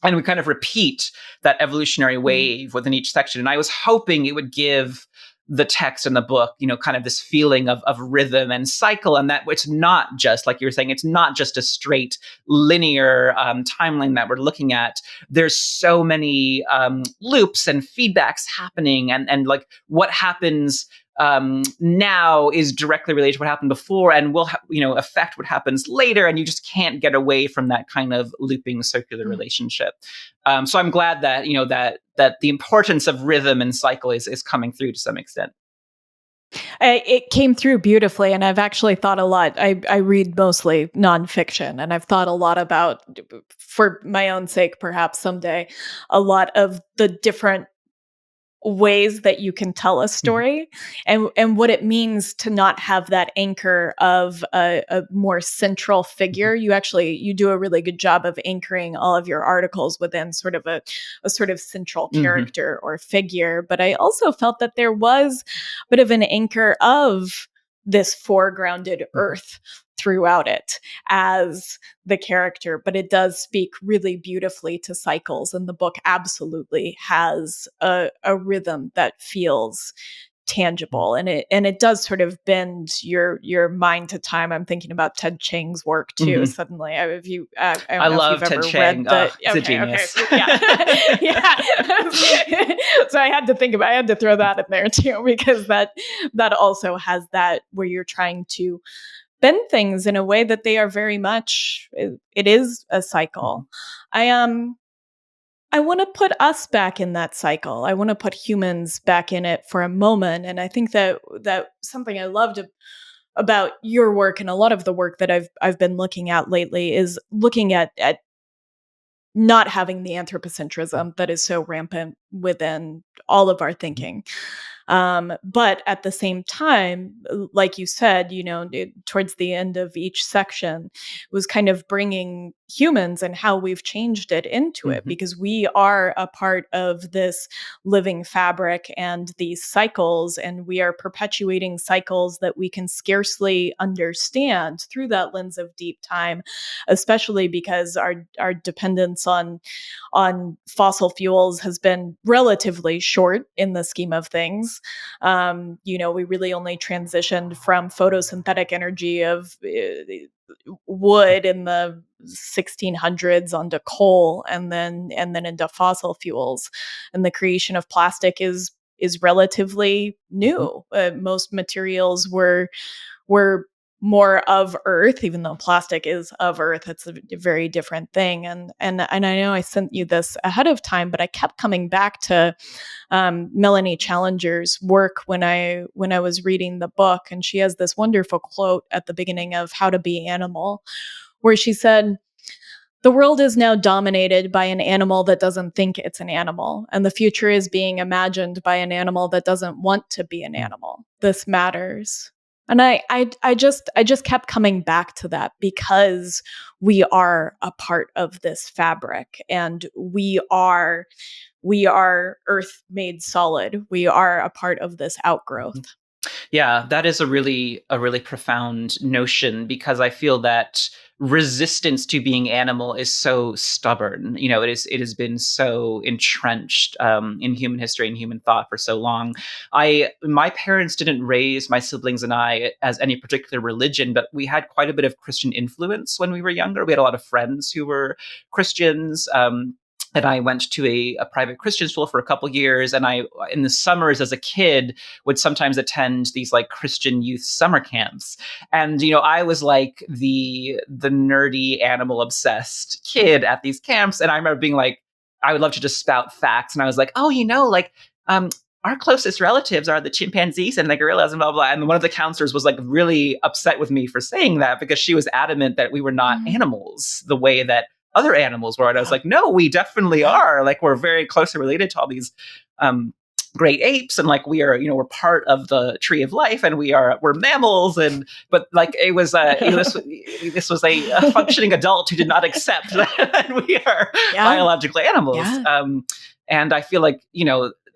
And we kind of repeat that evolutionary wave within each section. And I was hoping it would give the text and the book, kind of this feeling of rhythm and cycle, and that it's not just, like you were saying, it's not just a straight linear timeline that we're looking at. There's so many loops and feedbacks happening, and like what happens now is directly related to what happened before, and will affect what happens later, and you just can't get away from that kind of looping circular relationship. So I'm glad that that the importance of rhythm and cycle is coming through to some extent. It came through beautifully, and I've actually thought a lot. I read mostly nonfiction, and I've thought a lot about, for my own sake, perhaps someday, a lot of the different ways that you can tell a story, and what it means to not have that anchor of a more central figure. You do a really good job of anchoring all of your articles within sort of a sort of central character or figure. But I also felt that there was a bit of an anchor of this foregrounded Earth throughout it as the character, but it does speak really beautifully to cycles, and the book absolutely has a rhythm that feels tangible, and it does sort of bend your mind to time. I'm thinking about Ted Chiang's work too. Suddenly, I don't I know love if you've Ted ever Chiang. read He's a genius. yeah, yeah. So I had to throw that in there too, because that also has that, where you're trying to bend things in a way that they are very much, it is a cycle. I want to put us back in that cycle. I want to put humans back in it for a moment. And I think that something I loved about your work, and a lot of the work that I've been looking at lately, is looking at not having the anthropocentrism that is so rampant within all of our thinking. But at the same time, like you said, towards the end of each section, was kind of bringing humans and how we've changed it into it, Mm-hmm. because we are a part of this living fabric and these cycles, and we are perpetuating cycles that we can scarcely understand through that lens of deep time, especially because our dependence on fossil fuels has been relatively short in the scheme of things. We really only transitioned from photosynthetic energy of wood in the 1600s onto coal, and then into fossil fuels, and the creation of plastic is relatively Mm-hmm. new. Most materials were more of earth, even though plastic is of earth. It's a very different thing. And I know I sent you this ahead of time, but I kept coming back to Melanie Challenger's work when I was reading the book, and she has this wonderful quote at the beginning of How to Be Animal, where she said, "The world is now dominated by an animal that doesn't think it's an animal, and the future is being imagined by an animal that doesn't want to be an animal. This matters." And I just kept coming back to that, because we are a part of this fabric, and we are earth made solid. We are a part of this outgrowth. Yeah, that is a really profound notion, because I feel that resistance to being animal is so stubborn. It has been so entrenched in human history and human thought for so long. My parents didn't raise my siblings and I as any particular religion, but we had quite a bit of Christian influence when we were younger. We had a lot of friends who were Christians. And I went to a private Christian school for a couple years, and I, in the summers as a kid, would sometimes attend these like Christian youth summer camps. And I was like the nerdy animal obsessed kid at these camps, and I remember being like, I would love to just spout facts, and I was like, oh, like our closest relatives are the chimpanzees and the gorillas and blah blah. And one of the counselors was like really upset with me for saying that, because she was adamant that we were not Mhm. animals the way that other animals were. And I was Yeah. like, no, we definitely Yeah. are. Like, we're very closely related to all these um, great apes, and like we're part of the tree of life, and we're mammals. And but like it was this was a functioning adult who did not accept that we are Yeah. biological animals. Yeah. And I feel like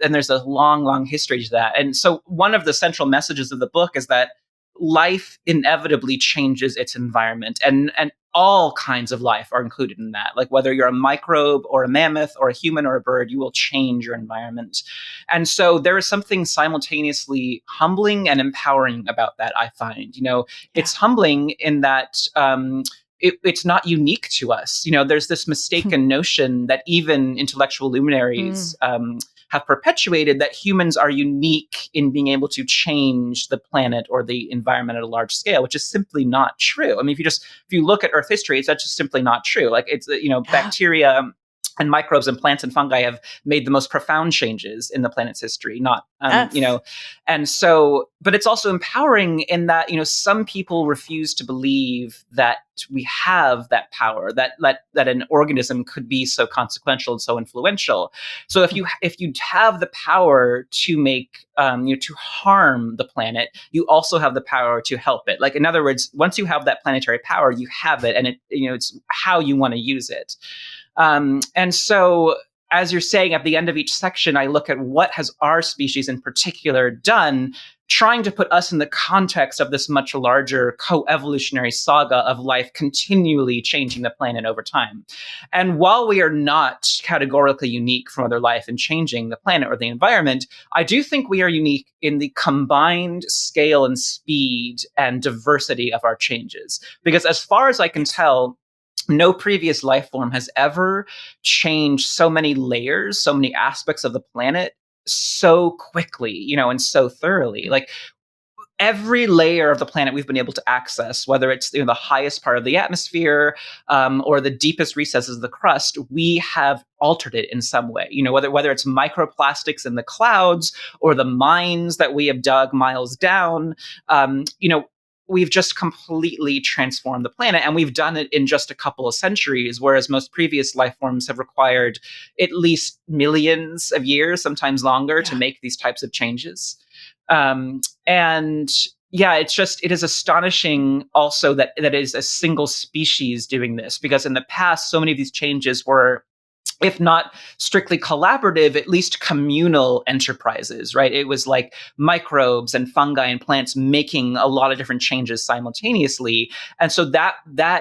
and there's a long, long history to that. And so one of the central messages of the book is that life inevitably changes its environment, and all kinds of life are included in that. Like whether you're a microbe or a mammoth or a human or a bird, you will change your environment. And so there is something simultaneously humbling and empowering about that, I find. Yeah. It's humbling in that it's not unique to us. There's this mistaken notion that even intellectual luminaries have perpetuated, that humans are unique in being able to change the planet or the environment at a large scale, which is simply not true. I mean, if you look at Earth history, that's just simply not true. Like it's Yeah. bacteria and microbes and plants and fungi have made the most profound changes in the planet's history. Not Yes. and so, but it's also empowering in that some people refuse to believe that we have that power, that an organism could be so consequential and so influential. So if you have the power to make to harm the planet, you also have the power to help it. Like, in other words, once you have that planetary power, you have it, and it's how you want to use it. And so, as you're saying, at the end of each section, I look at what has our species in particular done, trying to put us in the context of this much larger co-evolutionary saga of life continually changing the planet over time. And while we are not categorically unique from other life in changing the planet or the environment, I do think we are unique in the combined scale and speed and diversity of our changes. Because as far as I can tell, no previous life form has ever changed so many layers, so many aspects of the planet so quickly, and so thoroughly. Like, every layer of the planet we've been able to access, whether it's the highest part of the atmosphere or the deepest recesses of the crust, we have altered it in some way. Whether it's microplastics in the clouds or the mines that we have dug miles down. We've just completely transformed the planet, and we've done it in just a couple of centuries, whereas most previous life forms have required at least millions of years, sometimes longer, to Yeah. make these types of changes. And Yeah, it is astonishing also that it is a single species doing this, because in the past, so many of these changes were, if not strictly collaborative, at least communal enterprises, right? It was like microbes and fungi and plants making a lot of different changes simultaneously. And so that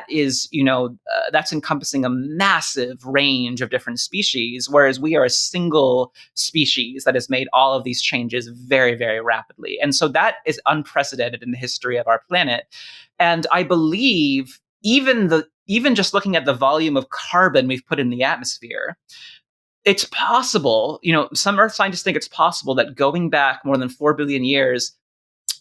is, that's encompassing a massive range of different species, whereas we are a single species that has made all of these changes very, very rapidly. And so that is unprecedented in the history of our planet. And I believe even just looking at the volume of carbon we've put in the atmosphere, it's possible, some earth scientists think it's possible that going back more than 4 billion years,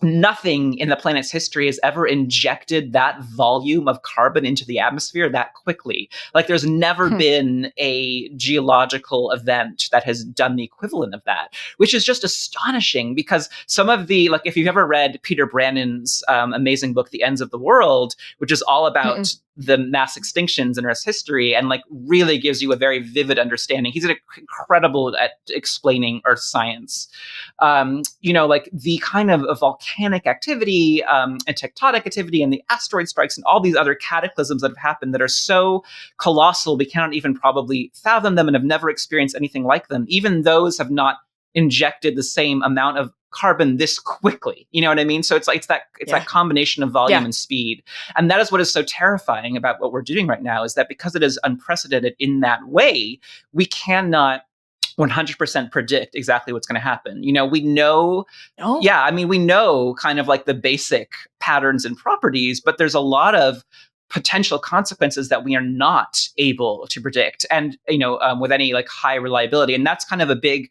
nothing in the planet's history has ever injected that volume of carbon into the atmosphere that quickly. Like, there's never been a geological event that has done the equivalent of that, which is just astonishing, because some of the, like, if you've ever read Peter Brannon's amazing book, The Ends of the World, which is all about the mass extinctions in Earth's history, and like really gives you a very vivid understanding. He's incredible at explaining Earth science. Like the kind of volcanic activity and tectonic activity and the asteroid strikes and all these other cataclysms that have happened that are so colossal we cannot even probably fathom them and have never experienced anything like them. Even those have not injected the same amount of carbon this quickly. You know what I mean? So it's that combination of volume and speed. And that is what is so terrifying about what we're doing right now, is that because it is unprecedented in that way, we cannot 100% predict exactly what's going to happen. We know, we know kind of like the basic patterns and properties, but there's a lot of potential consequences that we are not able to predict, and with any like high reliability. And that's kind of a big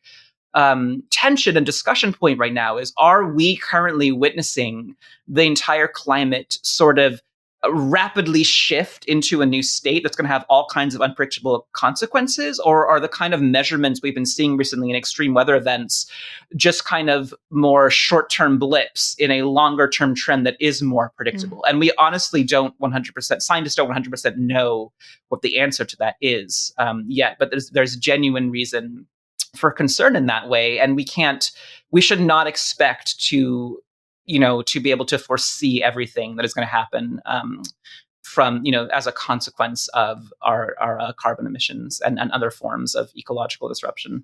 tension and discussion point right now, is, are we currently witnessing the entire climate sort of rapidly shift into a new state that's going to have all kinds of unpredictable consequences? Or are the kind of measurements we've been seeing recently in extreme weather events just kind of more short-term blips in a longer-term trend that is more predictable? And we honestly don't 100%, scientists don't 100% know what the answer to that is yet, but there's genuine reason for concern in that way. And we should not expect to be able to foresee everything that is going to happen from, as a consequence of our carbon emissions and other forms of ecological disruption.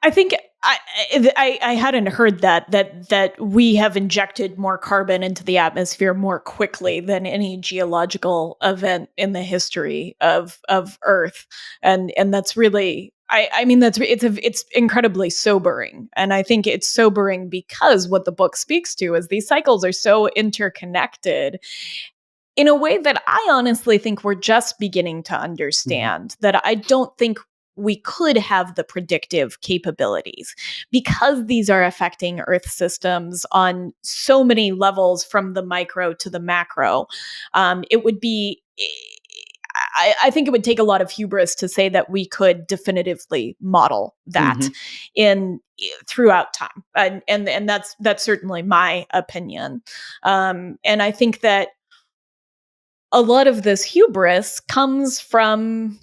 I think I hadn't heard that we have injected more carbon into the atmosphere more quickly than any geological event in the history of Earth, and that's really, it's incredibly sobering. And I think it's sobering because what the book speaks to is these cycles are so interconnected in a way that I honestly think we're just beginning to understand, that I don't think we could have the predictive capabilities, because these are affecting Earth systems on so many levels, from the micro to the macro. It would be, I think it would take a lot of hubris to say that we could definitively model that throughout time. And that's certainly my opinion. And I think that a lot of this hubris comes from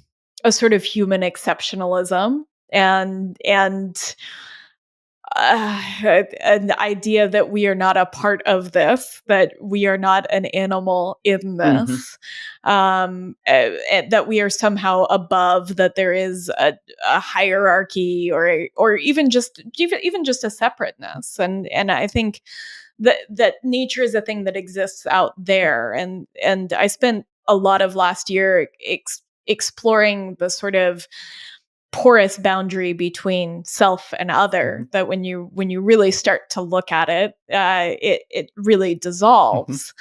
a sort of human exceptionalism and an idea that we are not a part of this, that we are not an animal in this, that we are somehow above, that there is a hierarchy or even just a separateness. And I think that nature is a thing that exists out there. And I spent a lot of last year exploring the sort of porous boundary between self and other, that when you really start to look at it, it really dissolves.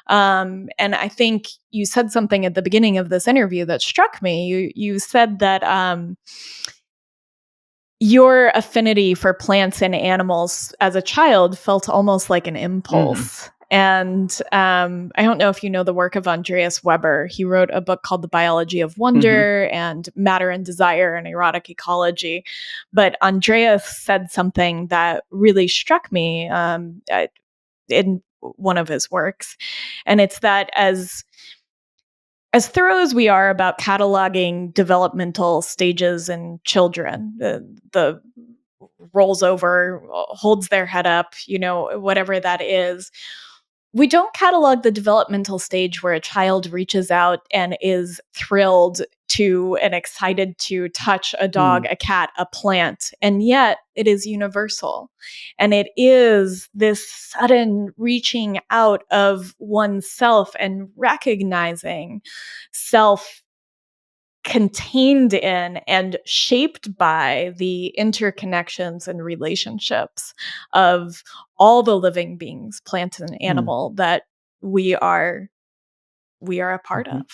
And I think you said something at the beginning of this interview that struck me. You said that your affinity for plants and animals as a child felt almost like an impulse. And I don't know if you know the work of Andreas Weber. He wrote a book called The Biology of Wonder and Matter and Desire and Erotic Ecology. But Andreas said something that really struck me in one of his works. And it's that as thorough as we are about cataloging developmental stages in children, the rolls over, holds their head up, whatever that is. We don't catalog the developmental stage where a child reaches out and is thrilled to and excited to touch a dog, a cat, a plant. And yet it is universal. And it is this sudden reaching out of oneself and recognizing self contained in and shaped by the interconnections and relationships of all the living beings, plant and animal, that we are a part of.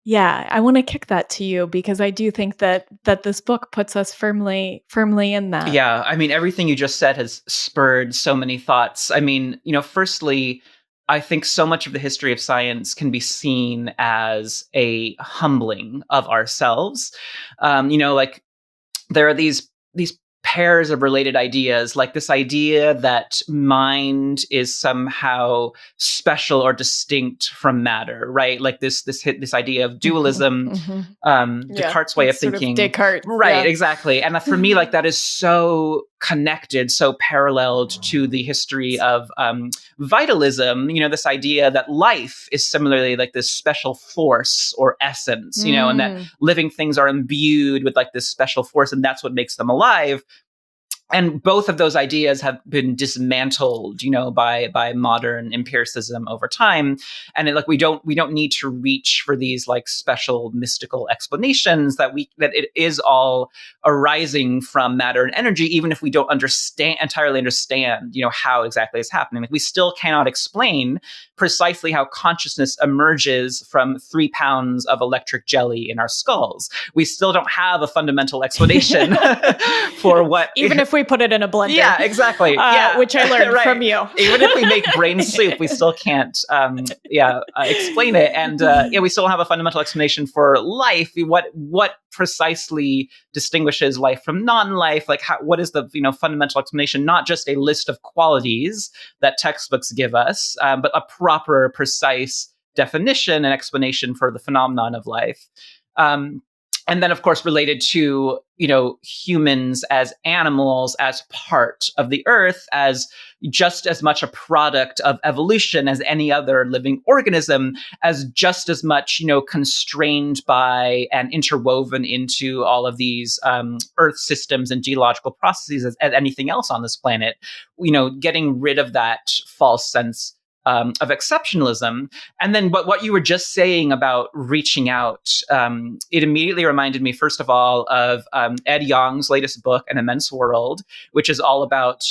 Yeah, I want to kick that to you because I do think that this book puts us firmly in that. Yeah, I mean, everything you just said has spurred so many thoughts. I mean, firstly, I think so much of the history of science can be seen as a humbling of ourselves. Like there are these pairs of related ideas, like this idea that mind is somehow special or distinct from matter, right? Like this idea of dualism, Descartes' way of thinking. Sort of Descartes. Right, exactly. And for me, like that is so connected, so paralleled to the history of vitalism, this idea that life is similarly like this special force or essence, and that living things are imbued with like this special force, and that's what makes them alive. And both of those ideas have been dismantled, by modern empiricism over time. And we don't need to reach for these like special mystical explanations that it is all arising from matter and energy, even if we don't entirely understand, how exactly it's happening. Like we still cannot explain precisely how consciousness emerges from 3 pounds of electric jelly in our skulls. We still don't have a fundamental explanation for what, even if we put it in a blender. Yeah, exactly. Which I learned from you. Even if we make brain soup, we still can't explain it. And we still have a fundamental explanation for life. What precisely distinguishes life from non-life? Like what is the fundamental explanation? Not just a list of qualities that textbooks give us, but a proper, precise definition and explanation for the phenomenon of life. And then, of course, related to, humans as animals, as part of the earth, as just as much a product of evolution as any other living organism, as just as much, constrained by and interwoven into all of these earth systems and geological processes as anything else on this planet, getting rid of that false sense of exceptionalism. And then what you were just saying about reaching out, it immediately reminded me, first of all, of Ed Yong's latest book, An Immense World, which is all about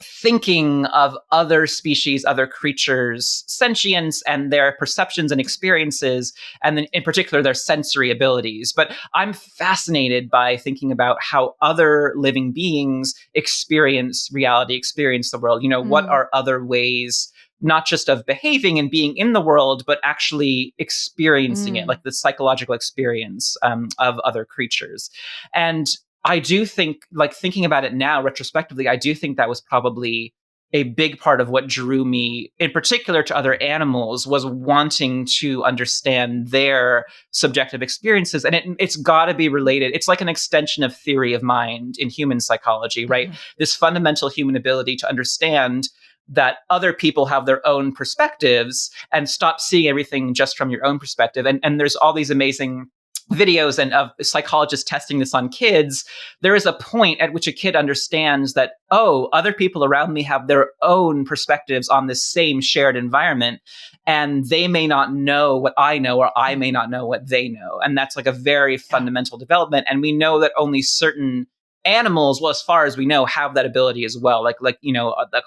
thinking of other species, other creatures' sentience and their perceptions and experiences, and then in particular their sensory abilities. But I'm fascinated by thinking about how other living beings experience reality, experience the world. What are other ways not just of behaving and being in the world, but actually experiencing it, like the psychological experience of other creatures. And I do think, like thinking about it now retrospectively, I do think that was probably a big part of what drew me, in particular to other animals, was wanting to understand their subjective experiences. And it's got to be related. It's like an extension of theory of mind in human psychology, right? This fundamental human ability to understand that other people have their own perspectives and stop seeing everything just from your own perspective. And there's all these amazing videos and of psychologists testing this on kids. There is a point at which a kid understands that, oh, other people around me have their own perspectives on this same shared environment, and they may not know what I know, or I may not know what they know. And that's like a very fundamental development. And we know that only certain animals, well, as far as we know, have that ability as well. Like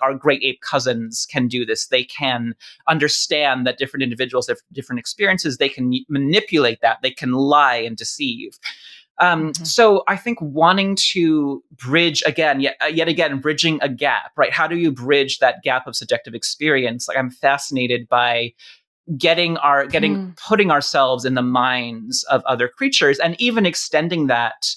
our great ape cousins can do this. They can understand that different individuals have different experiences. They can manipulate that. They can lie and deceive. So I think wanting to bridge yet again, bridging a gap, right? How do you bridge that gap of subjective experience? Like I'm fascinated by putting ourselves in the minds of other creatures, and even extending that,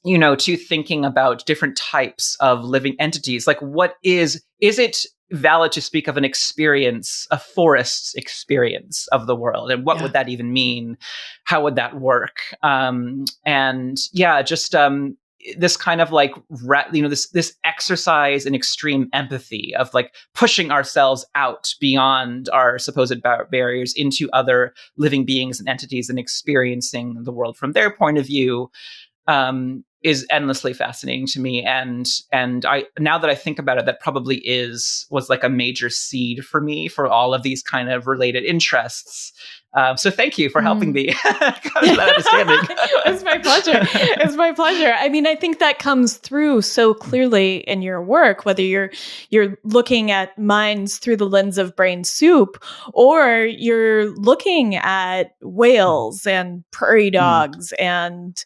to thinking about different types of living entities. Like what is it valid to speak of an experience, a forest's experience of the world. And what would that even mean? How would that work? And yeah, just this kind of like, this exercise in extreme empathy of like pushing ourselves out beyond our supposed barriers into other living beings and entities and experiencing the world from their point of view, is endlessly fascinating to me. And I, now that I think about it, that probably was like a major seed for me for all of these kind of related interests. So thank you for helping me come to that understanding. It's my pleasure. It's my pleasure. I mean, I think that comes through so clearly in your work, whether you're looking at minds through the lens of brain soup, or you're looking at whales and prairie dogs and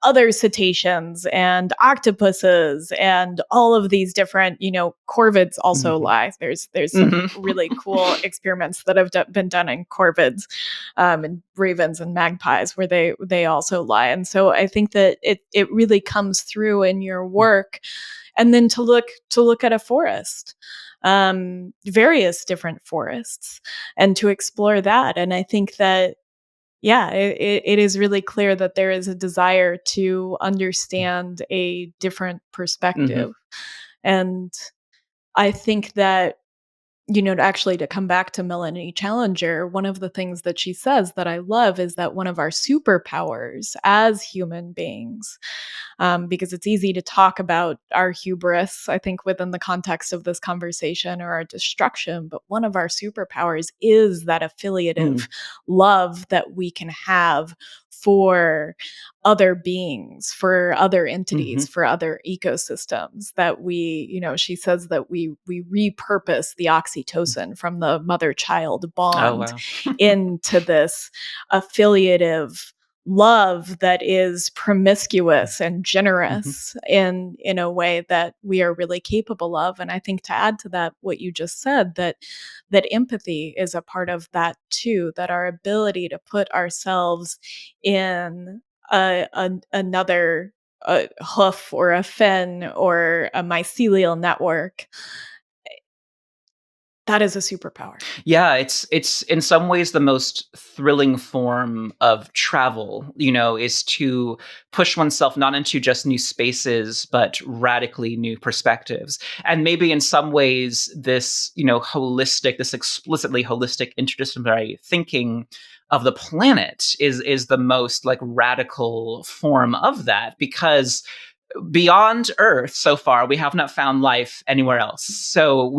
other cetaceans and octopuses and all of these different, corvids also lie. There's some really cool experiments that have been done in corvids, and ravens and magpies where they also lie. And so I think that it really comes through in your work. And then to look at a forest, various different forests, and to explore that. And I think that, yeah, it is really clear that there is a desire to understand a different perspective. And I think that, to come back to Melanie Challenger, one of the things that she says that I love is that one of our superpowers as human beings, because it's easy to talk about our hubris, I think, within the context of this conversation, or our destruction. But one of our superpowers is that affiliative love that we can have for other beings, for other entities, for other ecosystems, that we, she says that we repurpose the oxytocin from the mother-child bond into this affiliative love that is promiscuous and generous in a way that we are really capable of. And I think, to add to that, what you just said, that empathy is a part of that too, that our ability to put ourselves in another hoof or a fin or a mycelial network, that is a superpower. Yeah, it's in some ways the most thrilling form of travel, is to push oneself not into just new spaces, but radically new perspectives. And maybe in some ways, this, this explicitly holistic interdisciplinary thinking of the planet is the most like radical form of that, because beyond Earth so far, we have not found life anywhere else. So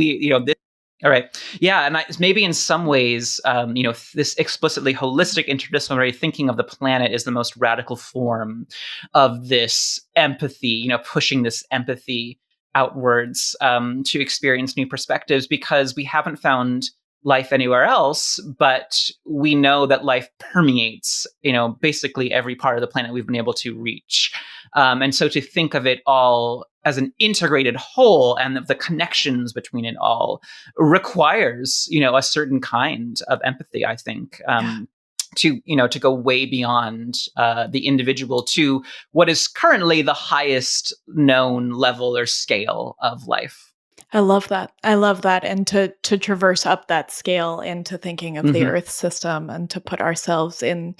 all right. Yeah. And maybe in some ways, this explicitly holistic interdisciplinary thinking of the planet is the most radical form of this empathy, pushing this empathy outwards, to experience new perspectives, because we haven't found life anywhere else, but we know that life permeates, basically every part of the planet we've been able to reach. And so to think of it all as an integrated whole, and the connections between it all, requires, a certain kind of empathy, I think, to go way beyond the individual to what is currently the highest known level or scale of life. I love that. I love that. And to traverse up that scale into thinking of the Earth system, and to put ourselves in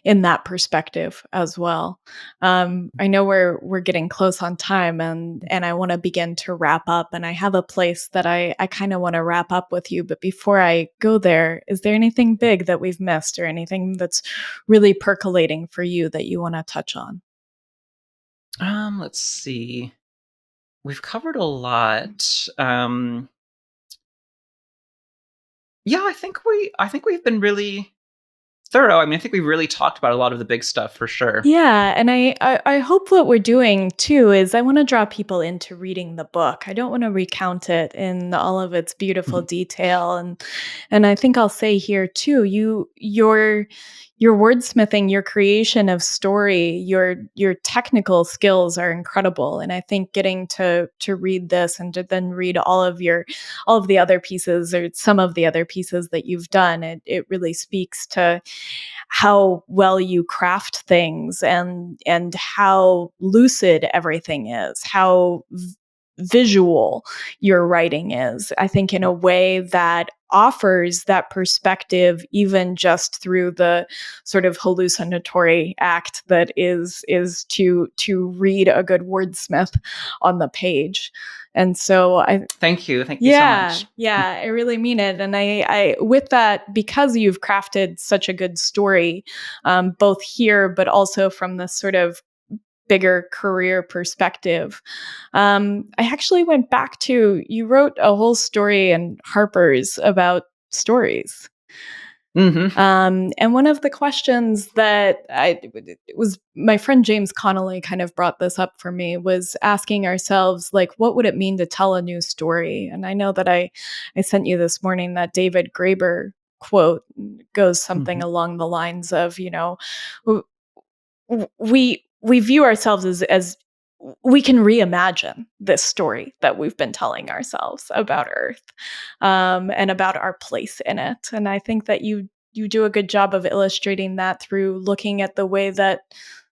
that perspective as well. I know we're getting close on time, and I want to begin to wrap up. And I have a place that I kind of want to wrap up with you. But before I go there, is there anything big that we've missed, or anything that's really percolating for you that you want to touch on? Let's see. We've covered a lot. Yeah, I think we've been really thorough. I mean, I think we really talked about a lot of the big stuff for sure. Yeah, and I hope what we're doing too is, I want to draw people into reading the book. I don't want to recount it in all of its beautiful detail, and I think I'll say here too, your wordsmithing, your creation of story, your technical skills are incredible. And I think getting to read this, and to then read all of the other pieces, or some of the other pieces that you've done, it really speaks to how well you craft things, and how lucid everything is, how visual your writing is, I think, in a way that offers that perspective, even just through the sort of hallucinatory act that is to read a good wordsmith on the page. And so Thank you so much. I really mean it. And I with that, because you've crafted such a good story, both here but also from this sort of bigger career perspective. I actually went back to, you wrote a whole story in Harper's about stories. Mm-hmm. And one of the questions that it was my friend James Connolly kind of brought this up for me, was asking ourselves, like, what would it mean to tell a new story? And I know that I sent you this morning that David Graeber quote, goes something Mm-hmm. along the lines of, we view ourselves as we can reimagine this story that we've been telling ourselves about Earth, and about our place in it. And I think that you do a good job of illustrating that through looking at the way that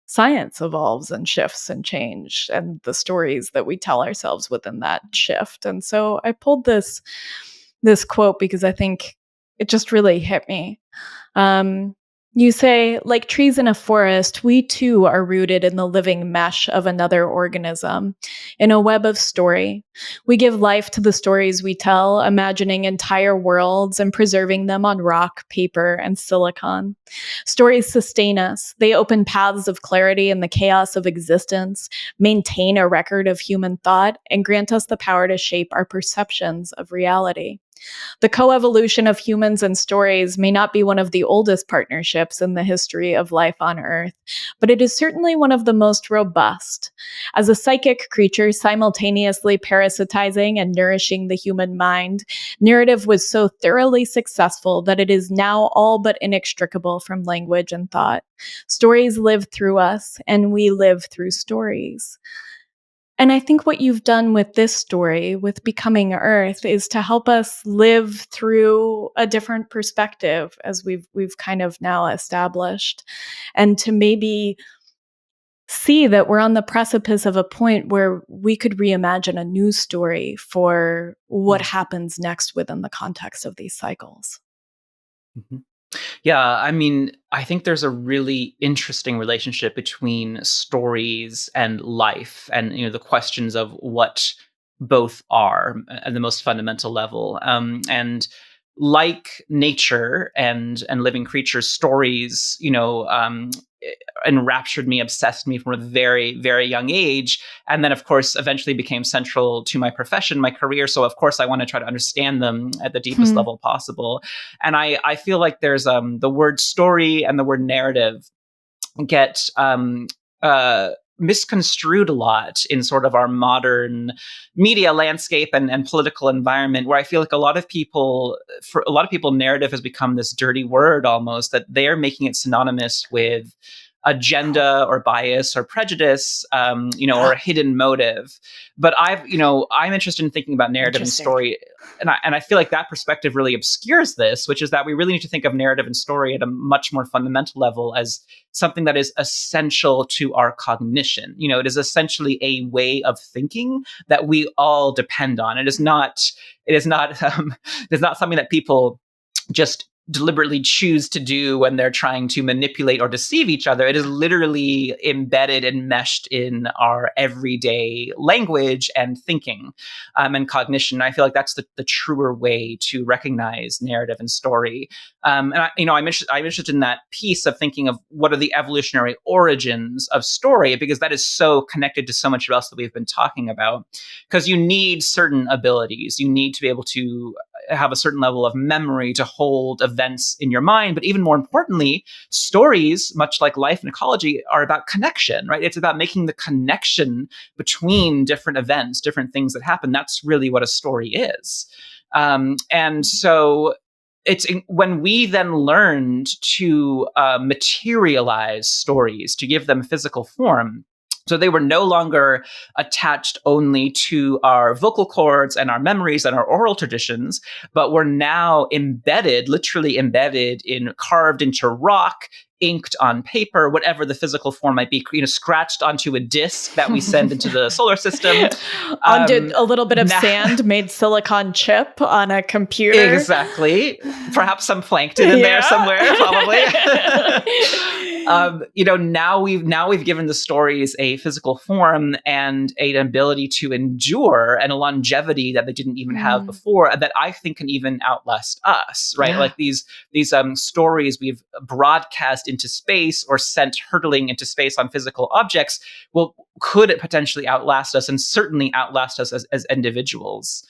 science evolves and shifts and change, and the stories that we tell ourselves within that shift. And so I pulled this quote because I think it just really hit me. Um, you say, like trees in a forest, we too are rooted in the living mesh of another organism, in a web of story. We give life to the stories we tell, imagining entire worlds and preserving them on rock, paper, and silicon. Stories sustain us. They open paths of clarity in the chaos of existence, maintain a record of human thought, and grant us the power to shape our perceptions of reality. The coevolution of humans and stories may not be one of the oldest partnerships in the history of life on Earth, but it is certainly one of the most robust. As a psychic creature simultaneously parasitizing and nourishing the human mind, narrative was so thoroughly successful that it is now all but inextricable from language and thought. Stories live through us, and we live through stories. And I think what you've done with this story, with Becoming Earth, is to help us live through a different perspective, as we've kind of now established, and to maybe see that we're on the precipice of a point where we could reimagine a new story for what happens next within the context of these cycles. Mm-hmm. Yeah, I mean, I think there's a really interesting relationship between stories and life, and the questions of what both are at the most fundamental level. And like nature and living creatures, stories, enraptured me, obsessed me from a very, very young age. And then, of course, eventually became central to my profession, my career. So, of course, I want to try to understand them at the deepest level possible. And I feel like there's the word story and the word narrative get misconstrued a lot in sort of our modern media landscape and political environment, where I feel like for a lot of people, narrative has become this dirty word almost, that they're making it synonymous with agenda or bias or prejudice, or a hidden motive. But I'm interested in thinking about narrative and story. And I feel like that perspective really obscures this, which is that we really need to think of narrative and story at a much more fundamental level as something that is essential to our cognition. It is essentially a way of thinking that we all depend on. It is not something that people just deliberately choose to do when they're trying to manipulate or deceive each other. It is literally embedded and meshed in our everyday language and thinking, and cognition. I feel like that's the truer way to recognize narrative and story. And I'm interested in that piece of thinking of what are the evolutionary origins of story, because that is so connected to so much else that we've been talking about. Because you need certain abilities. You need to be able to have a certain level of memory to hold events in your mind. But even more importantly, stories, much like life and ecology, are about connection, right? It's about making the connection between different events, different things that happen. That's really what a story is. And so it's when we then learned to materialize stories, to give them physical form, So they were no longer attached only to our vocal cords and our memories and our oral traditions, but were now embedded, literally embedded carved into rock, inked on paper, whatever the physical form might be, scratched onto a disc that we send into the solar system. Onto a little bit of sand, made silicon chip on a computer. Exactly. Perhaps some plankton in there somewhere, probably. Now we've given the stories a physical form and an ability to endure and a longevity that they didn't even have before, that I think can even outlast us, right? Yeah. Like these stories we've broadcast into space or sent hurtling into space on physical objects, could it potentially outlast us, and certainly outlast us as individuals.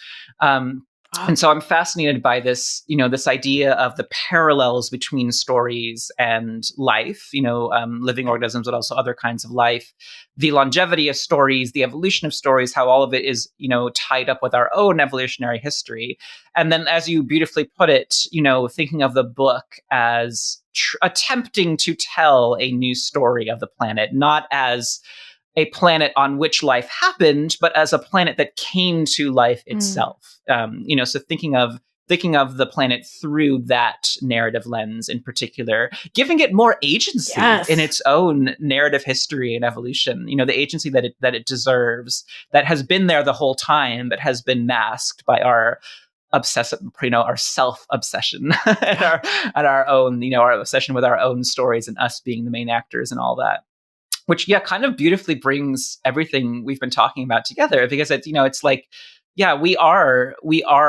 And so I'm fascinated by this, this idea of the parallels between stories and life, living organisms, but also other kinds of life, the longevity of stories, the evolution of stories, how all of it is, tied up with our own evolutionary history. And then, as you beautifully put it, thinking of the book as attempting to tell a new story of the planet, not as a planet on which life happened, but as a planet that came to life itself. So thinking of the planet through that narrative lens in particular, giving it more agency in its own narrative history and evolution. The agency that it deserves, that has been there the whole time, but has been masked by our obsessive, our self-obsession and our own, our obsession with our own stories and us being the main actors and all that. Which, kind of beautifully brings everything we've been talking about together, because it's, it's like, we are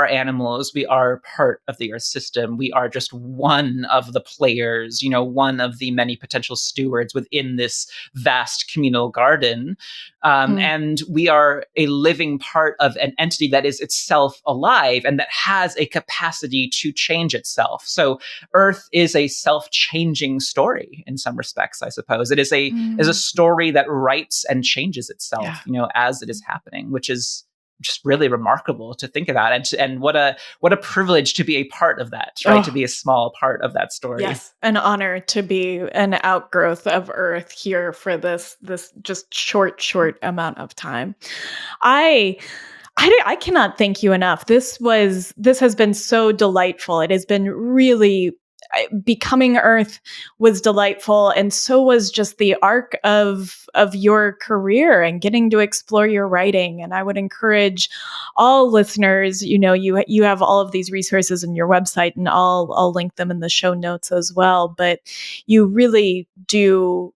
animals. We are part of the Earth system. We are just one of the players, one of the many potential stewards within this vast communal garden. And we are a living part of an entity that is itself alive and that has a capacity to change itself. So Earth is a self-changing story in some respects, I suppose. It is a story that writes and changes itself, as it is happening, which is just really remarkable to think about, and what a privilege to be a part of that, right? To be a small part of that story. Yes, an honor to be an outgrowth of Earth here for this just short amount of time. I cannot thank you enough. This has been so delightful. It has been really, becoming Earth was delightful, and so was just the arc of your career and getting to explore your writing. And I would encourage all listeners, you have all of these resources in your website, and I'll link them in the show notes as well. But you really do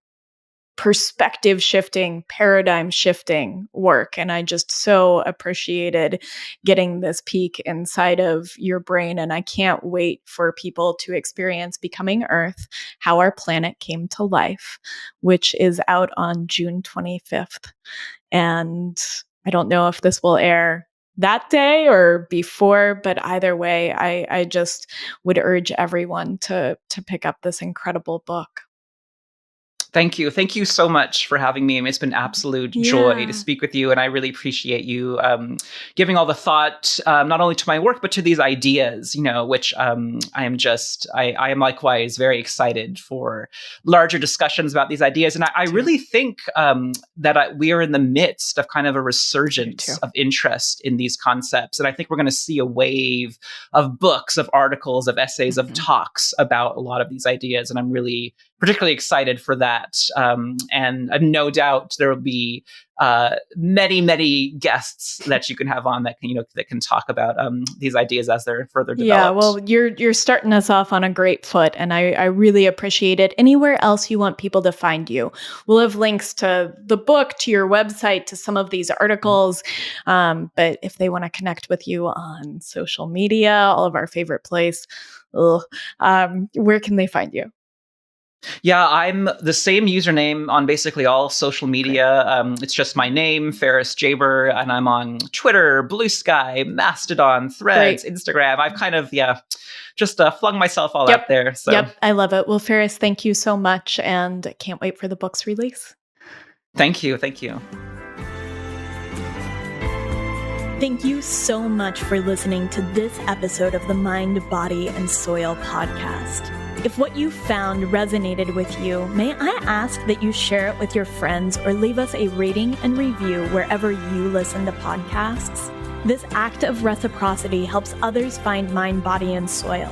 perspective shifting, paradigm shifting work. And I just so appreciated getting this peek inside of your brain. And I can't wait for people to experience Becoming Earth, How Our Planet Came to Life, which is out on June 25th. And I don't know if this will air that day or before, but either way, I just would urge everyone to pick up this incredible book. Thank you. Thank you so much for having me. I mean, it's been absolute joy to speak with you. And I really appreciate you giving all the thought, not only to my work, but to these ideas, which I am likewise very excited for larger discussions about these ideas. And I really think that we are in the midst of kind of a resurgence of interest in these concepts. And I think we're going to see a wave of books, of articles, of essays, of talks about a lot of these ideas. And I'm really particularly excited for that. And no doubt there will be many, many guests that you can have on that can talk about these ideas as they're further developed. Yeah, well, you're starting us off on a great foot, and I really appreciate it. Anywhere else you want people to find you, we'll have links to the book, to your website, to some of these articles. But if they want to connect with you on social media, all of our favorite place, where can they find you? Yeah, I'm the same username on basically all social media. It's just my name, Ferris Jabr, and I'm on Twitter, Blue Sky, Mastodon, Threads, Instagram. I've kind of, just flung myself all out there. So. Yep, I love it. Well, Ferris, thank you so much, and can't wait for the book's release. Thank you. Thank you. Thank you so much for listening to this episode of the Mind, Body, and Soil podcast. If what you found resonated with you, may I ask that you share it with your friends or leave us a rating and review wherever you listen to podcasts? This act of reciprocity helps others find Mind, Body, and Soil.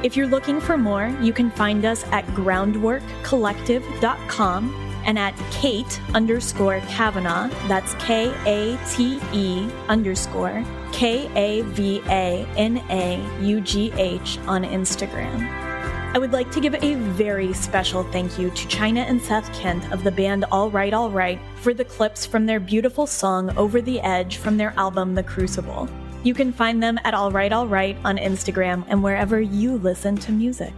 If you're looking for more, you can find us at groundworkcollective.com and at Kate_Kavanaugh, that's KATE_KAVANAUGH on Instagram. I would like to give a very special thank you to China and Seth Kent of the band All Right, All Right for the clips from their beautiful song Over the Edge from their album The Crucible. You can find them at All Right, All Right on Instagram and wherever you listen to music.